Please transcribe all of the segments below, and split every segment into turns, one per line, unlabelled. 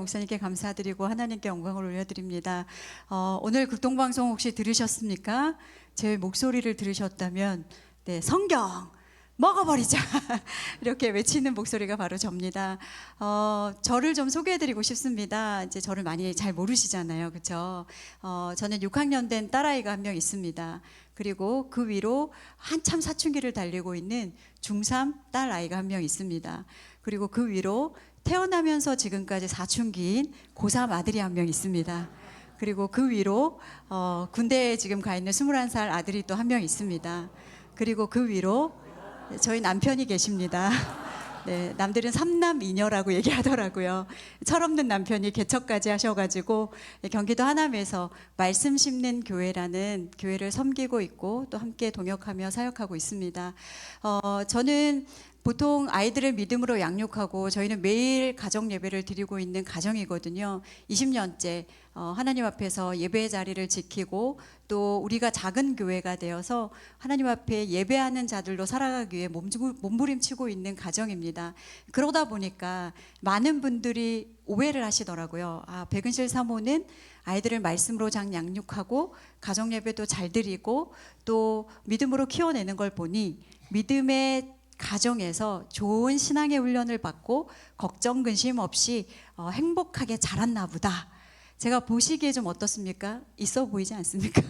목사님께 감사드리고 하나님께 영광을 올려드립니다. 오늘 극동방송 혹시 들으셨습니까? 제 목소리를 들으셨다면 네, 성경 먹어버리자 이렇게 외치는 목소리가 바로 접니다. 저를 좀 소개해드리고 싶습니다. 이제 저를 많이 잘 모르시잖아요, 그렇죠? 저는 6학년 된 딸아이가 한 명 있습니다. 그리고 그 위로 한참 사춘기를 달리고 있는 중3 딸아이가 한 명 있습니다. 그리고 그 위로 태어나면서 지금까지 사춘기인 고3 아들이 한 명 있습니다. 그리고 그 위로 군대에 지금 가 있는 21살 아들이 또 한 명 있습니다. 그리고 그 위로 저희 남편이 계십니다. 네, 남들은 3남 2녀라고 얘기하더라고요. 철없는 남편이 개척까지 하셔가지고 경기도 하남에서 말씀 심는 교회라는 교회를 섬기고 있고 또 함께 동역하며 사역하고 있습니다. 저는 보통 아이들을 믿음으로 양육하고 저희는 매일 가정 예배를 드리고 있는 가정이거든요. 20년째 하나님 앞에서 예배의 자리를 지키고 또 우리가 작은 교회가 되어서 하나님 앞에 예배하는 자들로 살아가기 위해 몸부림치고 있는 가정입니다. 그러다 보니까 많은 분들이 오해를 하시더라고요. 백은실 사모는 아이들을 말씀으로 잘 양육하고 가정 예배도 잘 드리고 또 믿음으로 키워내는 걸 보니 믿음의 가정에서 좋은 신앙의 훈련을 받고 걱정 근심 없이 행복하게 자랐나 보다. 제가 보시기에 좀 어떻습니까? 있어 보이지 않습니까?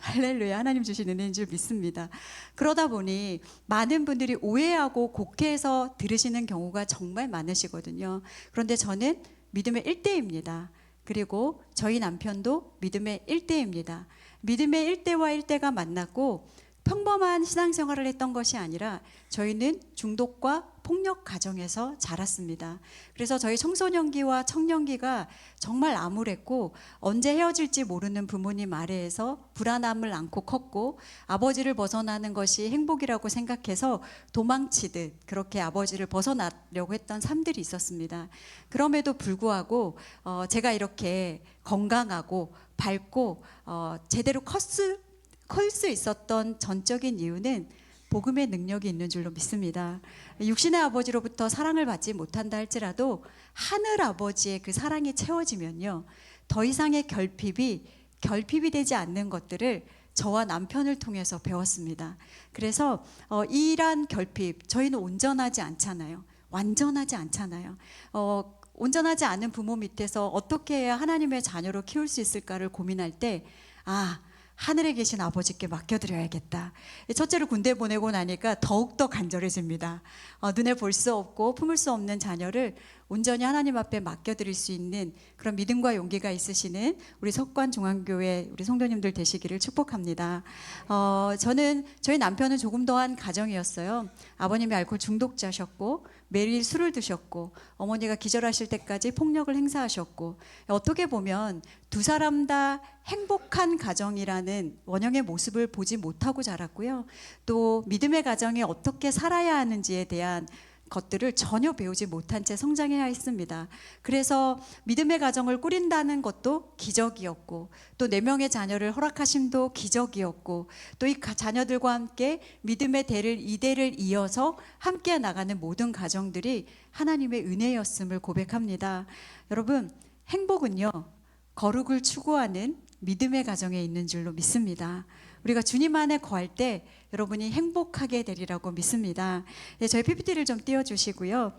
할렐루야, 하나님 주신 은혜인 줄 믿습니다. 그러다 보니 많은 분들이 오해하고 곡해해서 들으시는 경우가 정말 많으시거든요. 그런데 저는 믿음의 1대입니다. 그리고 저희 남편도 믿음의 1대입니다. 믿음의 1대와 1대가 만났고 평범한 신앙생활을 했던 것이 아니라 저희는 중독과 폭력 가정에서 자랐습니다. 그래서 저희 청소년기와 청년기가 정말 암울했고 언제 헤어질지 모르는 부모님 아래에서 불안함을 안고 컸고 아버지를 벗어나는 것이 행복이라고 생각해서 도망치듯 그렇게 아버지를 벗어나려고 했던 삶들이 있었습니다. 그럼에도 불구하고 제가 이렇게 건강하고 밝고 제대로 클 수 있었던 전적인 이유는 복음의 능력이 있는 줄로 믿습니다. 육신의 아버지로부터 사랑을 받지 못한다 할지라도 하늘 아버지의 그 사랑이 채워지면요, 더 이상의 결핍이 되지 않는 것들을 저와 남편을 통해서 배웠습니다. 그래서 이러한 결핍, 저희는 온전하지 않잖아요. 완전하지 않잖아요. 온전하지 않은 부모 밑에서 어떻게 해야 하나님의 자녀로 키울 수 있을까를 고민할 때 하늘에 계신 아버지께 맡겨드려야겠다. 첫째를 군대 보내고 나니까 더욱더 간절해집니다. 눈에 볼 수 없고 품을 수 없는 자녀를 온전히 하나님 앞에 맡겨드릴 수 있는 그런 믿음과 용기가 있으시는 우리 석관중앙교회 우리 성도님들 되시기를 축복합니다. 저희 남편은 조금 더한 가정이었어요. 아버님이 알코올 중독자셨고 매일 술을 드셨고 어머니가 기절하실 때까지 폭력을 행사하셨고 어떻게 보면 두 사람 다 행복한 가정이라는 원형의 모습을 보지 못하고 자랐고요. 또 믿음의 가정이 어떻게 살아야 하는지에 대한 것들을 전혀 배우지 못한 채 성장해야 했습니다. 그래서 믿음의 가정을 꾸린다는 것도 기적이었고 또 4명의 자녀를 허락하심도 기적이었고 또 이 자녀들과 함께 믿음의 대를 2대를 이어서 함께 나가는 모든 가정들이 하나님의 은혜였음을 고백합니다. 여러분, 행복은요, 거룩을 추구하는 믿음의 가정에 있는 줄로 믿습니다. 우리가 주님 안에 거할 때 여러분이 행복하게 되리라고 믿습니다. 네, 저희 PPT를 좀 띄워주시고요.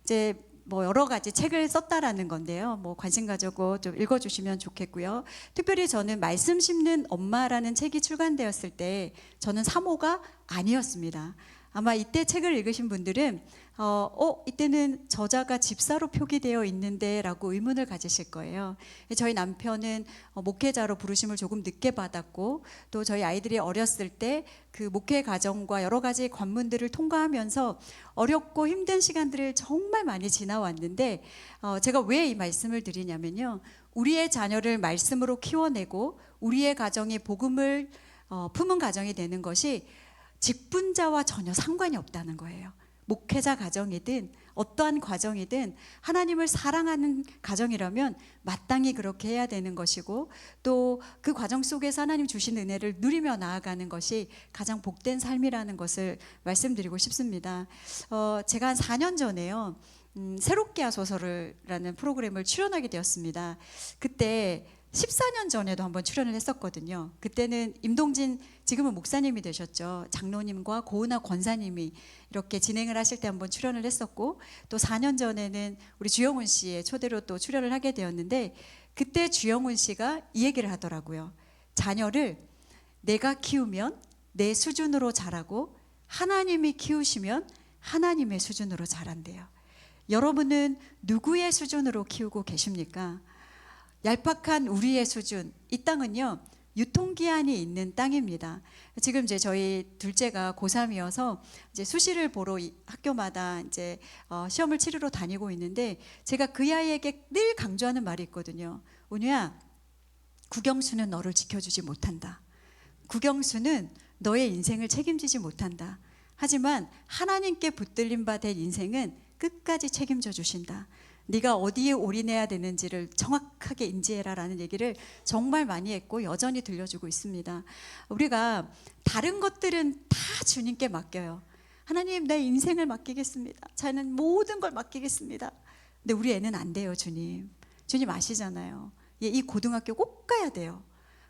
이제 여러 가지 책을 썼다라는 건데요. 관심 가지고 좀 읽어주시면 좋겠고요. 특별히 저는 말씀 심는 엄마라는 책이 출간되었을 때 저는 사모가 아니었습니다. 아마 이때 책을 읽으신 분들은 이때는 저자가 집사로 표기되어 있는데 라고 의문을 가지실 거예요. 저희 남편은 목회자로 부르심을 조금 늦게 받았고 또 저희 아이들이 어렸을 때 그 목회 과정과 여러 가지 관문들을 통과하면서 어렵고 힘든 시간들을 정말 많이 지나왔는데 제가 왜 이 말씀을 드리냐면요, 우리의 자녀를 말씀으로 키워내고 우리의 가정이 복음을 품은 가정이 되는 것이 직분자와 전혀 상관이 없다는 거예요. 목회자 가정이든 어떠한 과정이든 하나님을 사랑하는 가정이라면 마땅히 그렇게 해야 되는 것이고 또 그 과정 속에서 하나님 주신 은혜를 누리며 나아가는 것이 가장 복된 삶이라는 것을 말씀드리고 싶습니다. 제가 한 4년 전에요, 새롭게 하소서를라는 프로그램을 출연하게 되었습니다. 그때 14년 전에도 한번 출연을 했었거든요. 그때는 임동진 지금은 목사님이 되셨죠. 장로님과 고은하 권사님이 이렇게 진행을 하실 때 한번 출연을 했었고, 또 4년 전에는 우리 주영훈 씨의 초대로 또 출연을 하게 되었는데, 그때 주영훈 씨가 이 얘기를 하더라고요. 자녀를 내가 키우면 내 수준으로 자라고 하나님이 키우시면 하나님의 수준으로 자란대요. 여러분은 누구의 수준으로 키우고 계십니까? 얄팍한 우리의 수준, 이 땅은요 유통기한이 있는 땅입니다. 지금 이제 저희 둘째가 고3이어서 이제 수시를 보러 학교마다 이제 시험을 치르러 다니고 있는데, 제가 그 아이에게 늘 강조하는 말이 있거든요. 은유야, 국영수는 너를 지켜주지 못한다. 국영수는 너의 인생을 책임지지 못한다. 하지만 하나님께 붙들림 바 된 인생은 끝까지 책임져 주신다. 네가 어디에 올인해야 되는지를 정확하게 인지해라라는 얘기를 정말 많이 했고 여전히 들려주고 있습니다. 우리가 다른 것들은 다 주님께 맡겨요. 하나님, 내 인생을 맡기겠습니다. 저는 모든 걸 맡기겠습니다. 근데 우리 애는 안 돼요. 주님 아시잖아요. 얘 이 고등학교 꼭 가야 돼요.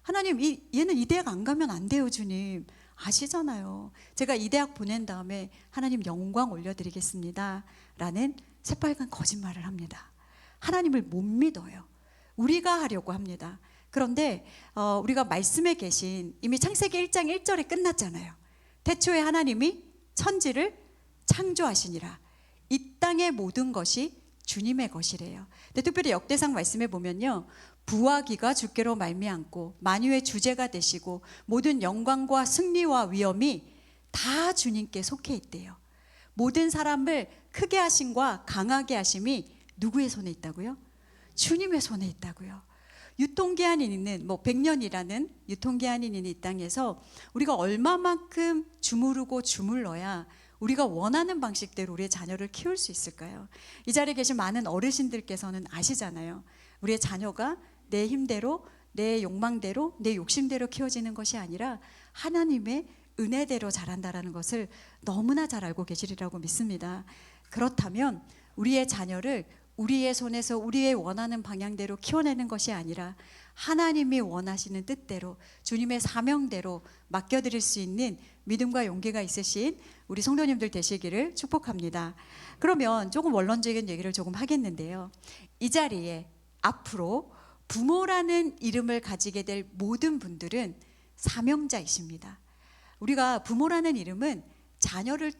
하나님, 얘는 이 대학 안 가면 안 돼요. 주님 아시잖아요. 제가 이 대학 보낸 다음에 하나님 영광 올려드리겠습니다 라는 새빨간 거짓말을 합니다. 하나님을 못 믿어요. 우리가 하려고 합니다. 그런데 우리가 말씀에 계신, 이미 창세기 1장 1절에 끝났잖아요. 태초에 하나님이 천지를 창조하시니라. 이 땅의 모든 것이 주님의 것이래요. 근데 특별히 역대상 말씀에 보면요, 부와 기가 주께로 말미암고 만유의 주제가 되시고 모든 영광과 승리와 위엄이 다 주님께 속해 있대요. 모든 사람을 크게 하심과 강하게 하심이 누구의 손에 있다고요? 주님의 손에 있다고요. 유통기한이 있는 100년이라는 유통기한이 있는 이 땅에서 우리가 얼마만큼 주무르고 주물러야 우리가 원하는 방식대로 우리의 자녀를 키울 수 있을까요? 이 자리에 계신 많은 어르신들께서는 아시잖아요. 우리의 자녀가 내 힘대로, 내 욕망대로, 내 욕심대로 키워지는 것이 아니라 하나님의 은혜대로 자란다라는 것을 너무나 잘 알고 계시리라고 믿습니다. 그렇다면 우리의 자녀를 우리의 손에서 우리의 원하는 방향대로 키워내는 것이 아니라 하나님이 원하시는 뜻대로, 주님의 사명대로 맡겨드릴 수 있는 믿음과 용기가 있으신 우리 성도님들 되시기를 축복합니다. 그러면 조금 원론적인 얘기를 조금 하겠는데요, 이 자리에 앞으로 부모라는 이름을 가지게 될 모든 분들은 사명자이십니다. 우리가 부모라는 이름은 자녀를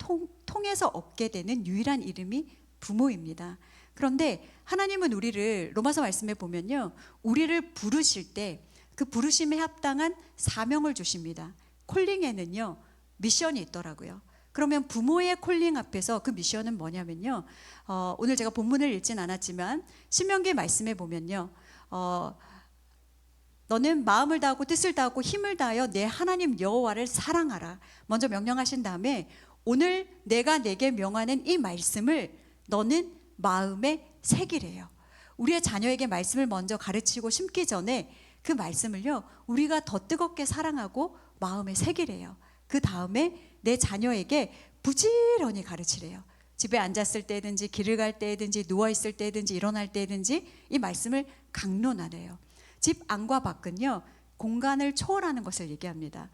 통해서 얻게 되는 유일한 이름이 부모입니다. 그런데 하나님은 우리를, 로마서 말씀에 보면요, 우리를 부르실 때 그 부르심에 합당한 사명을 주십니다. 콜링에는요 미션이 있더라고요. 그러면 부모의 콜링 앞에서 그 미션은 뭐냐면요, 오늘 제가 본문을 읽진 않았지만 신명기 말씀에 보면요, 너는 마음을 다하고 뜻을 다하고 힘을 다하여 내 하나님 여호와를 사랑하라. 먼저 명령하신 다음에 오늘 내가 내게 명하는 이 말씀을 너는 마음에 새기래요. 우리의 자녀에게 말씀을 먼저 가르치고 심기 전에 그 말씀을요 우리가 더 뜨겁게 사랑하고 마음에 새기래요. 그 다음에 내 자녀에게 부지런히 가르치래요. 집에 앉았을 때든지 길을 갈 때든지 누워있을 때든지 일어날 때든지 이 말씀을 강론하래요. 집 안과 밖은요 공간을 초월하는 것을 얘기합니다.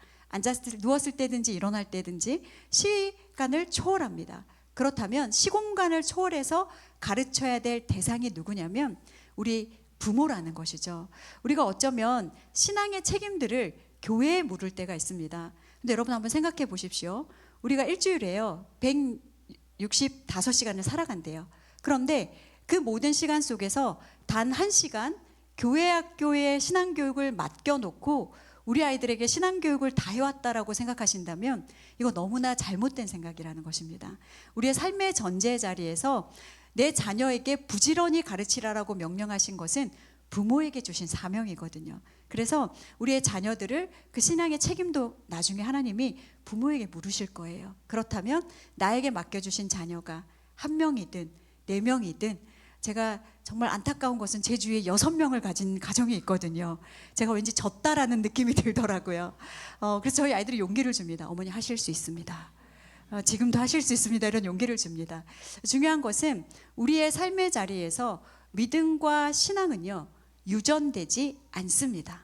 누웠을 때든지 일어날 때든지 시간을 초월합니다. 그렇다면 시공간을 초월해서 가르쳐야 될 대상이 누구냐면 우리 부모라는 것이죠. 우리가 어쩌면 신앙의 책임들을 교회에 물을 때가 있습니다. 근데 여러분 한번 생각해 보십시오. 우리가 일주일에요 165시간을 살아간대요. 그런데 그 모든 시간 속에서 단 1시간 교회 학교에 신앙교육을 맡겨놓고 우리 아이들에게 신앙교육을 다 해왔다라고 생각하신다면 이거 너무나 잘못된 생각이라는 것입니다. 우리의 삶의 전제 자리에서 내 자녀에게 부지런히 가르치라라고 명령하신 것은 부모에게 주신 사명이거든요. 그래서 우리의 자녀들을 그 신앙의 책임도 나중에 하나님이 부모에게 물으실 거예요. 그렇다면 나에게 맡겨주신 자녀가 1명이든 4명이든, 제가 정말 안타까운 것은 제 주위에 6명을 가진 가정이 있거든요. 제가 왠지 졌다라는 느낌이 들더라고요. 그래서 저희 아이들이 용기를 줍니다. 어머니 하실 수 있습니다. 지금도 하실 수 있습니다. 이런 용기를 줍니다. 중요한 것은 우리의 삶의 자리에서 믿음과 신앙은요, 유전되지 않습니다.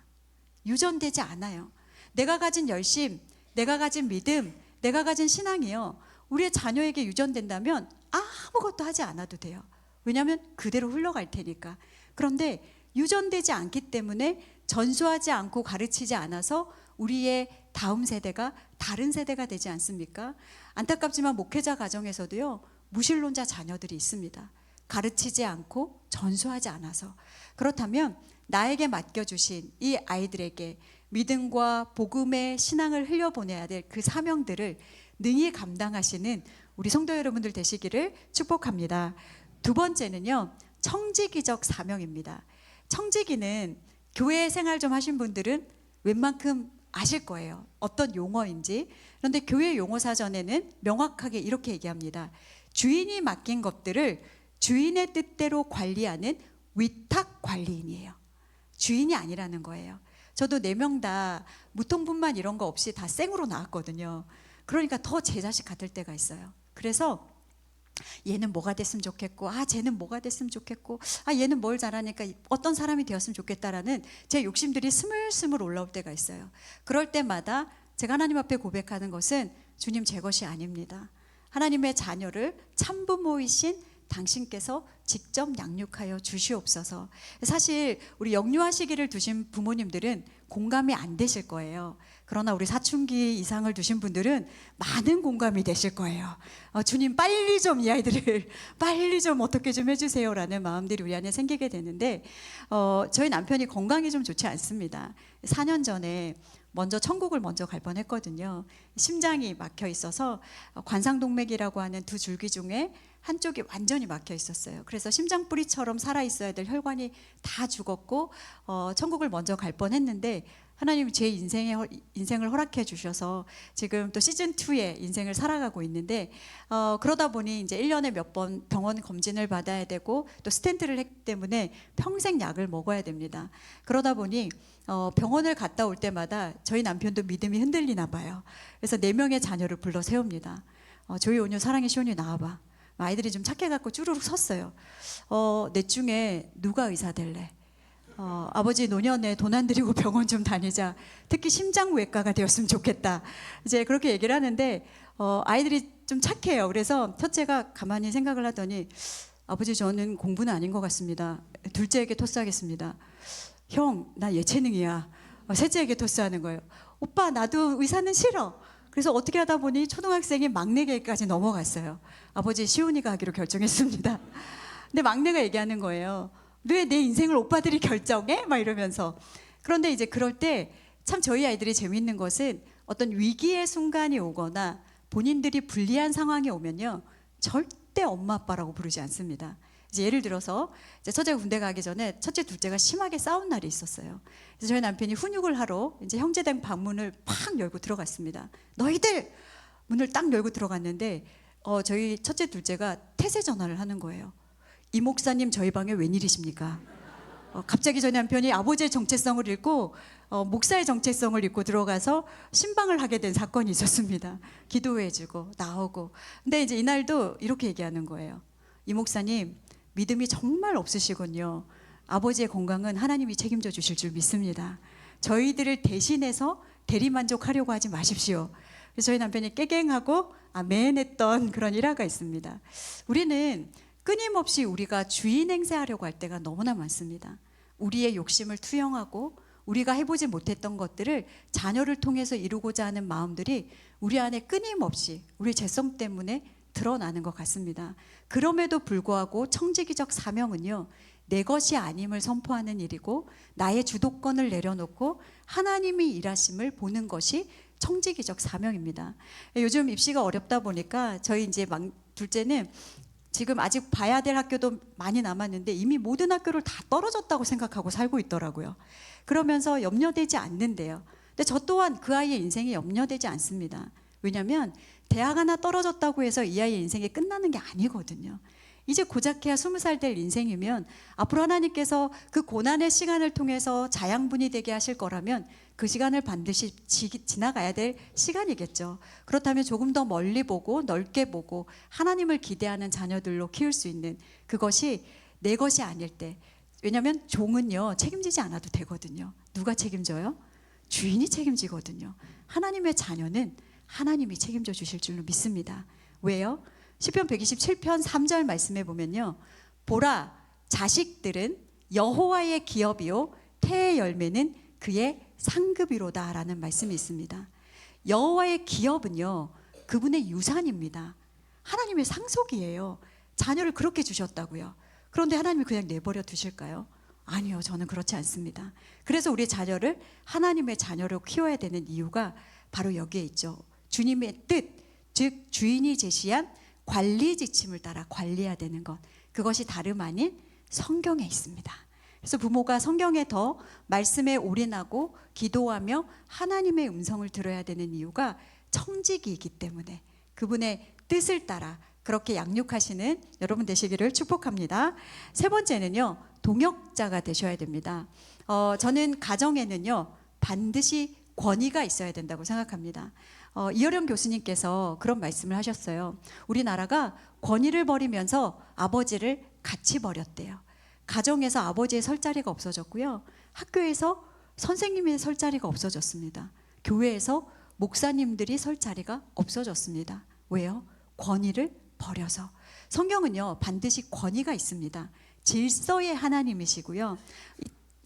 유전되지 않아요. 내가 가진 열심, 내가 가진 믿음, 내가 가진 신앙이요, 우리의 자녀에게 유전된다면 아무것도 하지 않아도 돼요. 왜냐하면 그대로 흘러갈 테니까. 그런데 유전되지 않기 때문에 전수하지 않고 가르치지 않아서 우리의 다음 세대가 다른 세대가 되지 않습니까? 안타깝지만 목회자 가정에서도요, 무신론자 자녀들이 있습니다. 가르치지 않고 전수하지 않아서. 그렇다면 나에게 맡겨주신 이 아이들에게 믿음과 복음의 신앙을 흘려보내야 될 그 사명들을 능히 감당하시는 우리 성도 여러분들 되시기를 축복합니다. 두 번째는요, 청지기적 사명입니다. 청지기는 교회 생활 좀 하신 분들은 웬만큼 아실 거예요. 어떤 용어인지. 그런데 교회 용어 사전에는 명확하게 이렇게 얘기합니다. 주인이 맡긴 것들을 주인의 뜻대로 관리하는 위탁 관리인이에요. 주인이 아니라는 거예요. 저도 4명 다 무통분만 이런 거 없이 다 생으로 나왔거든요. 그러니까 더 제 자식 같을 때가 있어요. 그래서 얘는 뭐가 됐으면 좋겠고, 쟤는 뭐가 됐으면 좋겠고, 얘는 뭘 잘하니까 어떤 사람이 되었으면 좋겠다라는 제 욕심들이 스물스물 올라올 때가 있어요. 그럴 때마다 제가 하나님 앞에 고백하는 것은, 주님, 제 것이 아닙니다. 하나님의 자녀를 참부모이신 당신께서 직접 양육하여 주시옵소서. 사실 우리 영유아시기를 두신 부모님들은 공감이 안 되실 거예요. 그러나 우리 사춘기 이상을 두신 분들은 많은 공감이 되실 거예요. 주님, 빨리 좀 이 아이들을 빨리 좀 어떻게 좀 해주세요라는 마음들이 우리 안에 생기게 되는데, 저희 남편이 건강이 좀 좋지 않습니다. 4년 전에 먼저 천국을 먼저 갈 뻔했거든요. 심장이 막혀 있어서 관상동맥이라고 하는 두 줄기 중에 한쪽이 완전히 막혀 있었어요. 그래서 심장뿌리처럼 살아 있어야 될 혈관이 다 죽었고 천국을 먼저 갈 뻔했는데, 하나님이 제 인생을 허락해 주셔서 지금 또 시즌2의 인생을 살아가고 있는데, 그러다 보니 이제 1년에 몇 번 병원 검진을 받아야 되고 또 스텐트를 했기 때문에 평생 약을 먹어야 됩니다. 그러다 보니 병원을 갔다 올 때마다 저희 남편도 믿음이 흔들리나 봐요. 그래서 4명의 자녀를 불러 세웁니다. 조이, 온유, 사랑의 시온이 나와봐. 아이들이 좀 착해갖고 쭈루룩 섰어요. 넷 중에 누가 의사 될래? 아버지, 노년에 돈 안 들이고 병원 좀 다니자. 특히 심장외과가 되었으면 좋겠다. 이제 그렇게 얘기를 하는데 아이들이 좀 착해요. 그래서 첫째가 가만히 생각을 하더니, 아버지, 저는 공부는 아닌 것 같습니다. 둘째에게 토스하겠습니다. 형, 나 예체능이야. 셋째에게 토스하는 거예요. 오빠, 나도 의사는 싫어. 그래서 어떻게 하다 보니 초등학생이 막내에게까지 넘어갔어요. 아버지, 시온이가 하기로 결정했습니다. 근데 막내가 얘기하는 거예요. 왜 내 인생을 오빠들이 결정해? 막 이러면서. 그런데 이제 그럴 때 참 저희 아이들이 재미있는 것은, 어떤 위기의 순간이 오거나 본인들이 불리한 상황이 오면요, 절대 엄마 아빠라고 부르지 않습니다. 이제 예를 들어서 이제 첫째가 군대 가기 전에 첫째 둘째가 심하게 싸운 날이 있었어요. 그래서 저희 남편이 훈육을 하러 이제 형제당 방문을 팍 열고 들어갔습니다. 너희들! 문을 딱 열고 들어갔는데 저희 첫째 둘째가 태세 전화를 하는 거예요. 이 목사님, 저희 방에 웬일이십니까? 갑자기 저희 남편이 아버지의 정체성을 잃고 목사의 정체성을 잃고 들어가서 신방을 하게 된 사건이 있었습니다. 기도해주고 나오고. 근데 이제 이날도 이렇게 얘기하는 거예요. 이 목사님, 믿음이 정말 없으시군요. 아버지의 건강은 하나님이 책임져 주실 줄 믿습니다. 저희들을 대신해서 대리만족하려고 하지 마십시오. 그래서 저희 남편이 깨갱하고 아멘 했던 그런 일화가 있습니다. 우리는 끊임없이 우리가 주인 행세하려고 할 때가 너무나 많습니다. 우리의 욕심을 투영하고 우리가 해보지 못했던 것들을 자녀를 통해서 이루고자 하는 마음들이 우리 안에 끊임없이 우리 죄성 때문에 드러나는 것 같습니다. 그럼에도 불구하고 청지기적 사명은요, 내 것이 아님을 선포하는 일이고, 나의 주도권을 내려놓고 하나님이 일하심을 보는 것이 청지기적 사명입니다. 요즘 입시가 어렵다 보니까 저희 이제 둘째는 지금 아직 봐야 될 학교도 많이 남았는데 이미 모든 학교를 다 떨어졌다고 생각하고 살고 있더라고요. 그러면서 염려되지 않는데요. 근데 저 또한 그 아이의 인생이 염려되지 않습니다. 왜냐하면 대학 하나 떨어졌다고 해서 이 아이의 인생이 끝나는 게 아니거든요. 이제 고작해야 20살 될 인생이면 앞으로 하나님께서 그 고난의 시간을 통해서 자양분이 되게 하실 거라면 그 시간을 반드시 지나가야 될 시간이겠죠. 그렇다면 조금 더 멀리 보고 넓게 보고 하나님을 기대하는 자녀들로 키울 수 있는, 그것이 내 것이 아닐 때, 왜냐하면 종은요 책임지지 않아도 되거든요. 누가 책임져요? 주인이 책임지거든요. 하나님의 자녀는 하나님이 책임져 주실 줄로 믿습니다. 왜요? 시편 127편 3절 말씀에 보면요, 보라, 자식들은 여호와의 기업이요 태의 열매는 그의 상급이로다 라는 말씀이 있습니다. 여호와의 기업은요 그분의 유산입니다. 하나님의 상속이에요. 자녀를 그렇게 주셨다고요. 그런데 하나님이 그냥 내버려 두실까요? 아니요, 저는 그렇지 않습니다. 그래서 우리 자녀를 하나님의 자녀로 키워야 되는 이유가 바로 여기에 있죠. 주님의 뜻, 즉 주인이 제시한 관리 지침을 따라 관리해야 되는 것, 그것이 다름 아닌 성경에 있습니다. 그래서 부모가 성경에 더 말씀에 올인하고 기도하며 하나님의 음성을 들어야 되는 이유가 청지기이기 때문에, 그분의 뜻을 따라 그렇게 양육하시는 여러분 되시기를 축복합니다. 세 번째는요, 동역자가 되셔야 됩니다. 저는 가정에는요 반드시 권위가 있어야 된다고 생각합니다. 이어령 교수님께서 그런 말씀을 하셨어요. 우리나라가 권위를 버리면서 아버지를 같이 버렸대요. 가정에서 아버지의 설 자리가 없어졌고요, 학교에서 선생님의 설 자리가 없어졌습니다. 교회에서 목사님들이 설 자리가 없어졌습니다. 왜요? 권위를 버려서. 성경은요 반드시 권위가 있습니다. 질서의 하나님이시고요,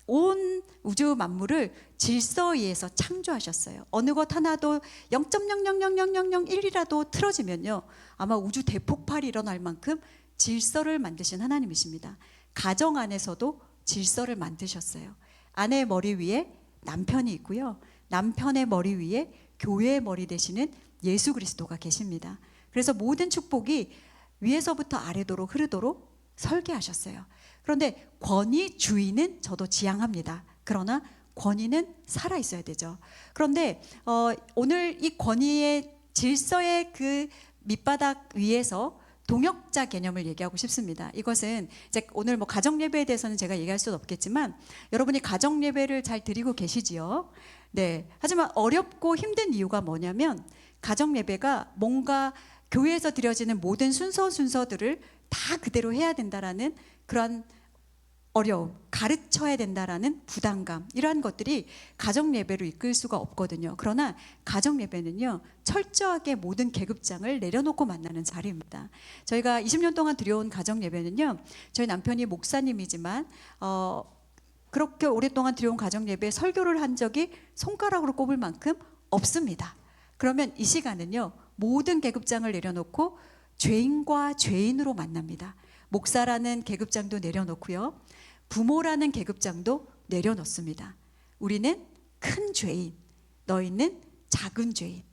온 우주 만물을 질서에 의해서 창조하셨어요. 어느 것 하나도 0.0000001이라도 틀어지면요 아마 우주 대폭발이 일어날 만큼 질서를 만드신 하나님이십니다. 가정 안에서도 질서를 만드셨어요. 아내의 머리 위에 남편이 있고요, 남편의 머리 위에 교회의 머리 되시는 예수 그리스도가 계십니다. 그래서 모든 축복이 위에서부터 아래도록 흐르도록 설계하셨어요. 그런데 권위 주인은 저도 지향합니다. 그러나 권위는 살아 있어야 되죠. 그런데 오늘 이 권위의 질서의 그 밑바닥 위에서 동역자 개념을 얘기하고 싶습니다. 이것은 이제 오늘 뭐 가정 예배에 대해서는 제가 얘기할 수는 없겠지만 여러분이 가정 예배를 잘 드리고 계시지요. 네. 하지만 어렵고 힘든 이유가 뭐냐면 가정 예배가 뭔가 교회에서 드려지는 모든 순서들을 다 그대로 해야 된다라는 그런 어려움, 가르쳐야 된다라는 부담감, 이러한 것들이 가정 예배로 이끌 수가 없거든요. 그러나 가정 예배는요 철저하게 모든 계급장을 내려놓고 만나는 자리입니다. 저희가 20년 동안 드려온 가정 예배는요, 저희 남편이 목사님이지만 그렇게 오랫동안 드려온 가정 예배에 설교를 한 적이 손가락으로 꼽을 만큼 없습니다. 그러면 이 시간은요 모든 계급장을 내려놓고 죄인과 죄인으로 만납니다. 목사라는 계급장도 내려놓고요, 부모라는 계급장도 내려놓습니다. 우리는 큰 죄인, 너희는 작은 죄인.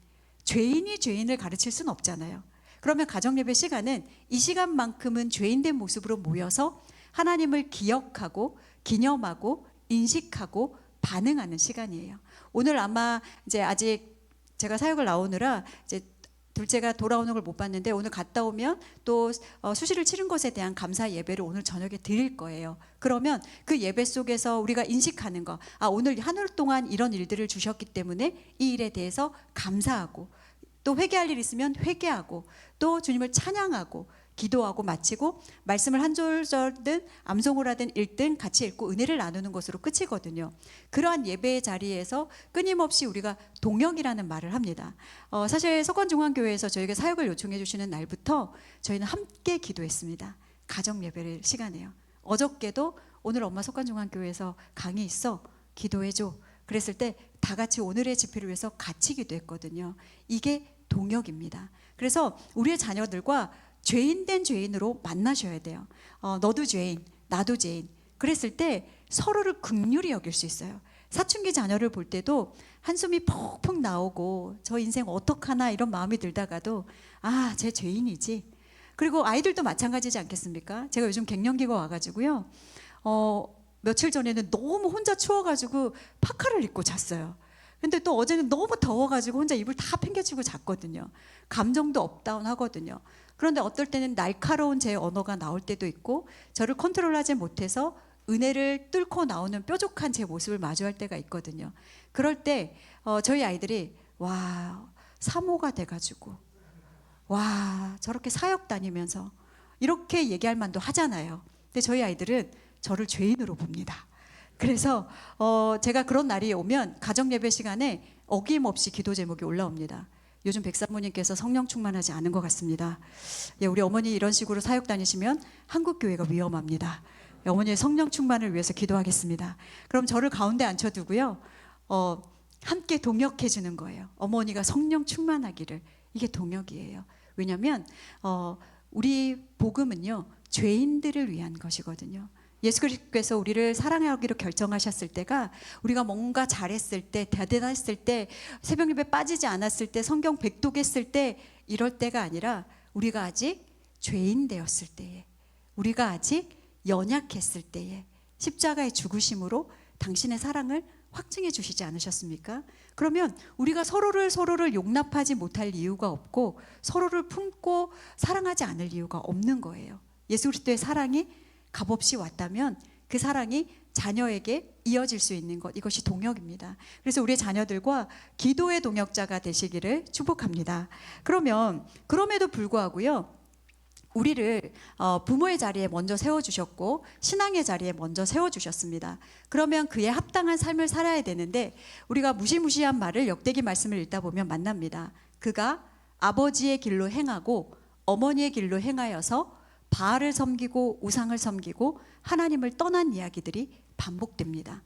죄인이 죄인을 가르칠 수는 없잖아요. 그러면 가정예배 시간은 이 시간만큼은 죄인된 모습으로 모여서 하나님을 기억하고 기념하고 인식하고 반응하는 시간이에요. 오늘 아마 이제 아직 제가 사역을 나오느라 이제 둘째가 돌아오는 걸 못 봤는데 오늘 갔다 오면 또 수시를 치른 것에 대한 감사 예배를 오늘 저녁에 드릴 거예요. 그러면 그 예배 속에서 우리가 인식하는 거, 오늘 한 올 동안 이런 일들을 주셨기 때문에 이 일에 대해서 감사하고, 또 회개할 일 있으면 회개하고, 또 주님을 찬양하고 기도하고 마치고 말씀을 한 절절든 암송을 하든 읽든 같이 읽고 은혜를 나누는 것으로 끝이거든요. 그러한 예배의 자리에서 끊임없이 우리가 동역이라는 말을 합니다. 사실 석원중앙교회에서 저에게 사역을 요청해 주시는 날부터 저희는 함께 기도했습니다. 가정 예배를 시간에요. 어저께도 오늘 엄마 석원중앙교회에서 강의 있어 기도해줘 그랬을 때 다 같이 오늘의 집회를 위해서 같이 기도했거든요. 이게 동역입니다. 그래서 우리의 자녀들과 죄인된 죄인으로 만나셔야 돼요. 너도 죄인, 나도 죄인. 그랬을 때 서로를 긍휼히 여길 수 있어요. 사춘기 자녀를 볼 때도 한숨이 퍽퍽 나오고 저 인생 어떡하나 이런 마음이 들다가도 쟤 죄인이지. 그리고 아이들도 마찬가지지 않겠습니까? 제가 요즘 갱년기가 와가지고요. 며칠 전에는 너무 혼자 추워가지고 파카를 입고 잤어요. 근데 또 어제는 너무 더워가지고 혼자 이불 다 팽개치고 잤거든요. 감정도 업다운 하거든요. 그런데 어떨 때는 날카로운 제 언어가 나올 때도 있고 저를 컨트롤하지 못해서 은혜를 뚫고 나오는 뾰족한 제 모습을 마주할 때가 있거든요. 그럴 때 저희 아이들이 와 사모가 돼가지고 와 저렇게 사역 다니면서 이렇게 얘기할 만도 하잖아요. 근데 저희 아이들은 저를 죄인으로 봅니다. 그래서 제가 그런 날이 오면 가정 예배 시간에 어김없이 기도 제목이 올라옵니다. 요즘 백사모님께서 성령 충만하지 않은 것 같습니다. 예, 우리 어머니 이런 식으로 사역 다니시면 한국 교회가 위험합니다. 어머니의 성령 충만을 위해서 기도하겠습니다. 그럼 저를 가운데 앉혀두고요. 함께 동역해 주는 거예요. 어머니가 성령 충만하기를. 이게 동역이에요. 왜냐하면 우리 복음은요 죄인들을 위한 것이거든요. 예수 그리스도께서 우리를 사랑하기로 결정하셨을 때가 우리가 뭔가 잘했을 때, 대단했을 때, 새벽 예배 빠지지 않았을 때, 성경 백독했을 때 이럴 때가 아니라 우리가 아직 죄인 되었을 때에, 우리가 아직 연약했을 때에 십자가의 죽으심으로 당신의 사랑을 확증해 주시지 않으셨습니까? 그러면 우리가 서로를 용납하지 못할 이유가 없고 서로를 품고 사랑하지 않을 이유가 없는 거예요. 예수 그리스도의 사랑이 값없이 왔다면 그 사랑이 자녀에게 이어질 수 있는 것, 이것이 동역입니다. 그래서 우리 자녀들과 기도의 동역자가 되시기를 축복합니다. 그러면 그럼에도 불구하고요, 우리를 부모의 자리에 먼저 세워주셨고 신앙의 자리에 먼저 세워주셨습니다. 그러면 그에 합당한 삶을 살아야 되는데 우리가 무시무시한 말을 역대기 말씀을 읽다 보면 만납니다. 그가 아버지의 길로 행하고 어머니의 길로 행하여서 바알을 섬기고 우상을 섬기고 하나님을 떠난 이야기들이 반복됩니다.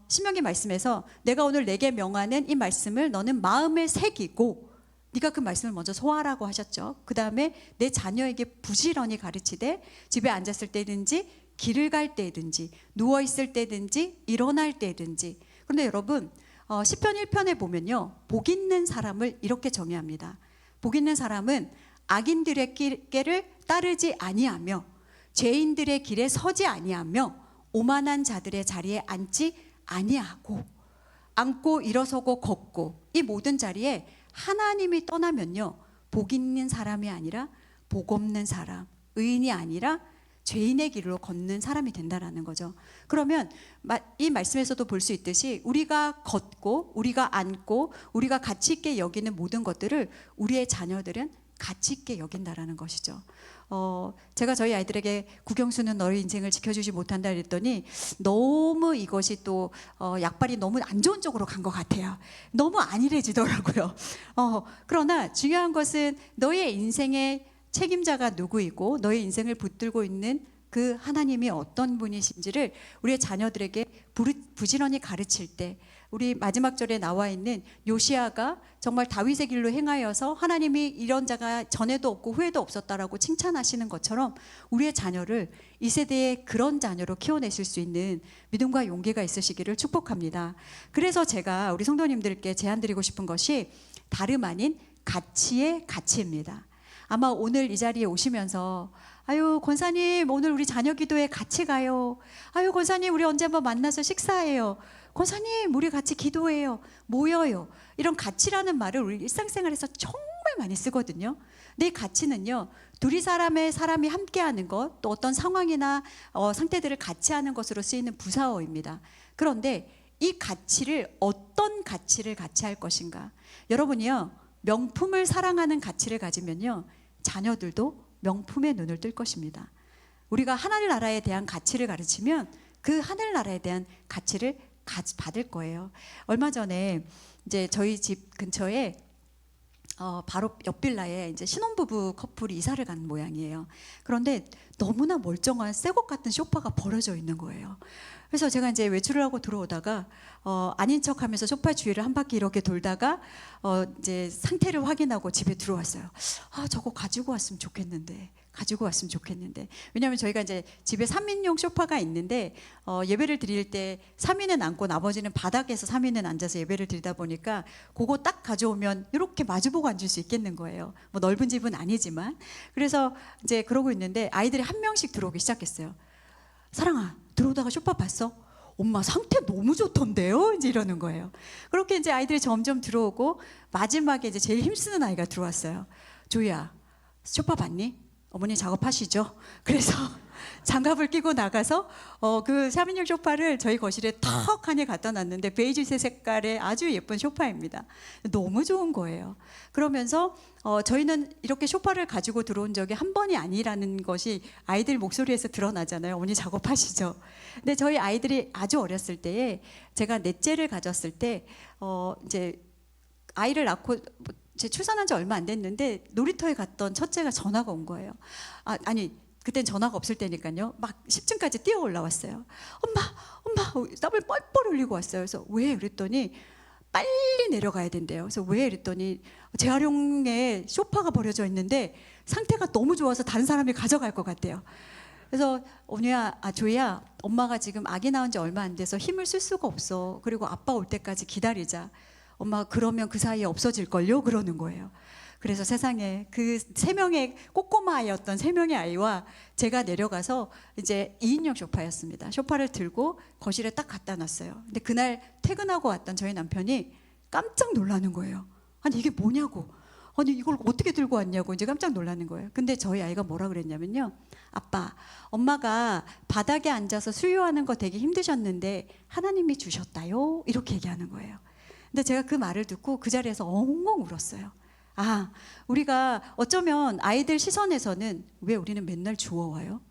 신명기 말씀에서 내가 오늘 내게 명하는 이 말씀을 너는 마음에 새기고 네가 그 말씀을 먼저 소화하라고 하셨죠. 그 다음에 내 자녀에게 부지런히 가르치되 집에 앉았을 때든지 길을 갈 때든지 누워있을 때든지 일어날 때든지. 그런데 여러분 시편 1편에 보면요 복 있는 사람을 이렇게 정의합니다. 복 있는 사람은 악인들의 길을 따르지 아니하며 죄인들의 길에 서지 아니하며 오만한 자들의 자리에 앉지 아니하고 앉고 일어서고 걷고 이 모든 자리에 하나님이 떠나면요 복 있는 사람이 아니라 복 없는 사람, 의인이 아니라 죄인의 길로 걷는 사람이 된다라는 거죠. 그러면 이 말씀에서도 볼 수 있듯이 우리가 걷고 우리가 앉고 우리가 가치 있게 여기는 모든 것들을 우리의 자녀들은 가치 있게 여긴다라는 것이죠. 제가 저희 아이들에게 국영수는 너의 인생을 지켜주지 못한다 그랬더니 너무 이것이 또 약발이 너무 안 좋은 쪽으로 간 것 같아요. 너무 안일해지더라고요. 그러나 중요한 것은 너의 인생의 책임자가 누구이고 너의 인생을 붙들고 있는 그 하나님이 어떤 분이신지를 우리의 자녀들에게 부지런히 가르칠 때 우리 마지막 절에 나와 있는 요시아가 정말 다윗의 길로 행하여서 하나님이 이런 자가 전에도 없고 후에도 없었다라고 칭찬하시는 것처럼 우리의 자녀를 이 세대에 그런 자녀로 키워내실 수 있는 믿음과 용기가 있으시기를 축복합니다. 그래서 제가 우리 성도님들께 제안드리고 싶은 것이 다름 아닌 가치의 가치입니다. 아마 오늘 이 자리에 오시면서 아유 권사님 오늘 우리 자녀 기도회 같이 가요. 아유 권사님 우리 언제 한번 만나서 식사해요. 권사님 우리 같이 기도해요. 모여요. 이런 가치라는 말을 우리 일상생활에서 정말 많이 쓰거든요. 근데 이 가치는요 사람이 함께하는 것, 또 어떤 상황이나 상태들을 같이 하는 것으로 쓰이는 부사어입니다. 그런데 이 가치를 어떤 가치를 같이 할 것인가. 여러분이요 명품을 사랑하는 가치를 가지면요 자녀들도 명품에 눈을 뜰 것입니다. 우리가 하늘나라에 대한 가치를 가르치면 그 하늘나라에 대한 가치를 받을 거예요. 얼마 전에 이제 저희 집 근처에 바로 옆 빌라에 이제 신혼부부 커플이 이사를 간 모양이에요. 그런데 너무나 멀쩡한 새것 같은 소파가 버려져 있는 거예요. 그래서 제가 이제 외출을 하고 들어오다가 아닌 척하면서 소파 주위를 한 바퀴 이렇게 돌다가 이제 상태를 확인하고 집에 들어왔어요. 아 저거 가지고 왔으면 좋겠는데. 왜냐하면 저희가 이제 집에 3인용 소파가 있는데 예배를 드릴 때 3인은 앉고 나머지는 바닥에서 3인은 앉아서 예배를 드리다 보니까 그거 딱 가져오면 이렇게 마주보고 앉을 수 있겠는 거예요. 뭐 넓은 집은 아니지만. 그래서 이제 그러고 있는데 아이들이 한 명씩 들어오기 시작했어요. 사랑아 들어오다가 소파 봤어? 엄마 상태 너무 좋던데요? 이제 이러는 거예요. 그렇게 이제 아이들이 점점 들어오고 마지막에 이제 제일 힘쓰는 아이가 들어왔어요. 조이야, 쇼파 봤니? 어머니 작업하시죠? 그래서 장갑을 끼고 나가서 그 3인용 소파를 저희 거실에 턱하니 갖다 놨는데 베이지색 색깔의 아주 예쁜 소파입니다. 너무 좋은 거예요. 그러면서 저희는 이렇게 소파를 가지고 들어온 적이 한 번이 아니라는 것이 아이들 목소리에서 드러나잖아요. 어머니 작업하시죠? 근데 저희 아이들이 아주 어렸을 때에 제가 넷째를 가졌을 때 이제 아이를 낳고 제 출산한 지 얼마 안 됐는데 놀이터에 갔던 첫째가 전화가 온 거예요. 아니 그땐 전화가 없을 때니까요. 막 10층까지 뛰어 올라왔어요. 엄마 땀을 뻘뻘 흘리고 왔어요. 그래서 왜? 그랬더니 빨리 내려가야 된대요. 그래서 왜? 그랬더니 재활용에 소파가 버려져 있는데 상태가 너무 좋아서 다른 사람이 가져갈 것 같대요. 그래서 언니야, 조이야, 엄마가 지금 아기 낳은 지 얼마 안 돼서 힘을 쓸 수가 없어. 그리고 아빠 올 때까지 기다리자. 엄마 그러면 그 사이에 없어질걸요? 그러는 거예요. 그래서 세상에 그 3명의 꼬꼬마 아이였던 3명의 아이와 제가 내려가서 이제 2인용 소파였습니다. 소파를 들고 거실에 딱 갖다 놨어요. 근데 그날 퇴근하고 왔던 저희 남편이 깜짝 놀라는 거예요. 아니 이게 뭐냐고. 아니 이걸 어떻게 들고 왔냐고 이제 깜짝 놀라는 거예요. 근데 저희 아이가 뭐라 그랬냐면요. 아빠, 엄마가 바닥에 앉아서 수유하는 거 되게 힘드셨는데 하나님이 주셨다요. 이렇게 얘기하는 거예요. 근데 제가 그 말을 듣고 그 자리에서 엉엉 울었어요. 우리가 어쩌면 아이들 시선에서는 왜 우리는 맨날 주워와요?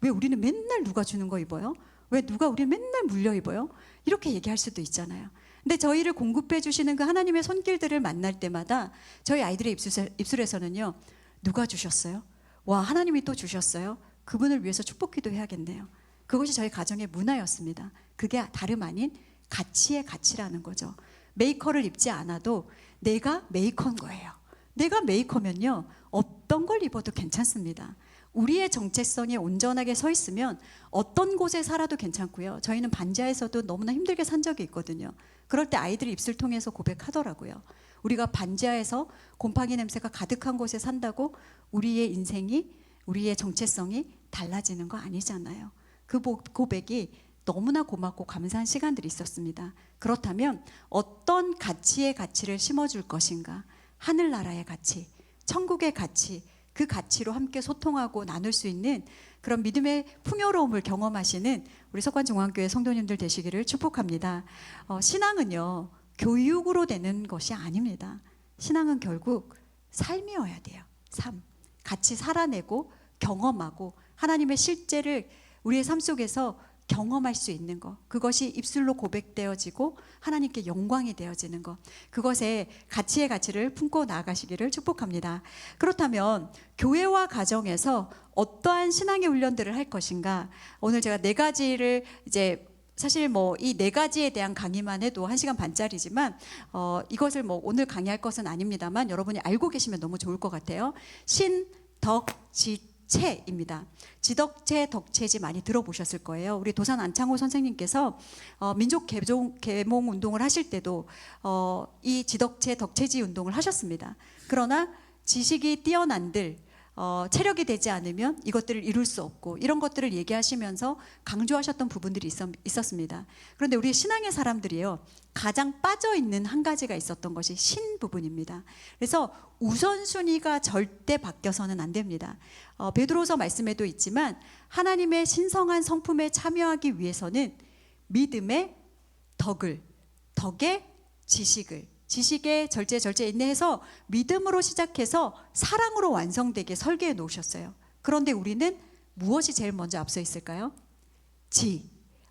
왜 우리는 맨날 누가 주는 거 입어요? 왜 누가 우리 맨날 물려 입어요? 이렇게 얘기할 수도 있잖아요. 근데 저희를 공급해 주시는 그 하나님의 손길들을 만날 때마다 저희 아이들의 입술에서는요. 누가 주셨어요? 와, 하나님이 또 주셨어요? 그분을 위해서 축복기도 해야겠네요. 그것이 저희 가정의 문화였습니다. 그게 다름 아닌 가치의 가치라는 거죠. 메이커를 입지 않아도 내가 메이커인 거예요. 내가 메이커면요 어떤 걸 입어도 괜찮습니다. 우리의 정체성에 온전하게 서 있으면 어떤 곳에 살아도 괜찮고요. 저희는 반지하에서도 너무나 힘들게 산 적이 있거든요. 그럴 때 아이들이 입술 통해서 고백하더라고요. 우리가 반지하에서 곰팡이 냄새가 가득한 곳에 산다고 우리의 인생이, 우리의 정체성이 달라지는 거 아니잖아요. 그 고백이 너무나 고맙고 감사한 시간들이 있었습니다. 그렇다면 어떤 가치의 가치를 심어줄 것인가? 하늘나라의 가치, 천국의 가치, 그 가치로 함께 소통하고 나눌 수 있는 그런 믿음의 풍요로움을 경험하시는 우리 석관중앙교회 성도님들 되시기를 축복합니다. 신앙은요 교육으로 되는 것이 아닙니다. 신앙은 결국 삶이어야 돼요. 삶, 같이 살아내고 경험하고 하나님의 실제를 우리의 삶 속에서 경험할 수 있는 것, 그것이 입술로 고백되어지고 하나님께 영광이 되어지는 것, 그것에 가치의 가치를 품고 나아가시기를 축복합니다. 그렇다면 교회와 가정에서 어떠한 신앙의 훈련들을 할 것인가? 오늘 제가 4가지를 이제 사실 뭐 이 4가지에 대한 강의만 해도 1시간 반짜리지만 이것을 뭐 오늘 강의할 것은 아닙니다만 여러분이 알고 계시면 너무 좋을 것 같아요. 신, 덕, 지, 체입니다. 지덕체, 덕체지 많이 들어보셨을 거예요. 우리 도산 안창호 선생님께서 민족 계몽 운동을 하실 때도 이 지덕체, 덕체지 운동을 하셨습니다. 그러나 지식이 뛰어난들 체력이 되지 않으면 이것들을 이룰 수 없고 이런 것들을 얘기하시면서 강조하셨던 부분들이 있었습니다. 그런데 우리 신앙의 사람들이요 가장 빠져있는 한 가지가 있었던 것이 신 부분입니다. 그래서 우선순위가 절대 바뀌어서는 안 됩니다. 베드로서 말씀에도 있지만 하나님의 신성한 성품에 참여하기 위해서는 믿음의 덕을, 덕의 지식을, 지식의 절제 인내해서 믿음으로 시작해서 사랑으로 완성되게 설계해 놓으셨어요. 그런데 우리는 무엇이 제일 먼저 앞서 있을까요? 지.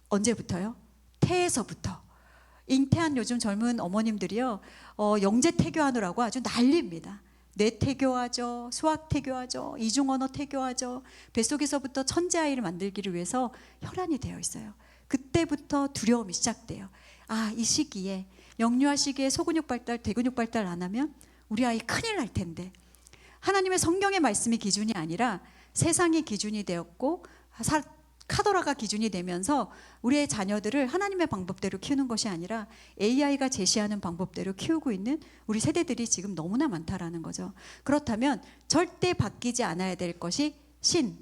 언제부터요? 태에서부터. 잉태한 요즘 젊은 어머님들이요 영재 태교하느라고 아주 난리입니다. 뇌태교하죠, 수학태교하죠, 이중언어 태교하죠. 뱃속에서부터 천재 아이를 만들기를 위해서 혈안이 되어 있어요. 그때부터 두려움이 시작돼요. 이 시기에 영유아 시기에 소근육 발달, 대근육 발달 안 하면 우리 아이 큰일 날 텐데. 하나님의 성경의 말씀이 기준이 아니라 세상이 기준이 되었고 카더라가 기준이 되면서 우리의 자녀들을 하나님의 방법대로 키우는 것이 아니라 AI가 제시하는 방법대로 키우고 있는 우리 세대들이 지금 너무나 많다라는 거죠. 그렇다면 절대 바뀌지 않아야 될 것이 신,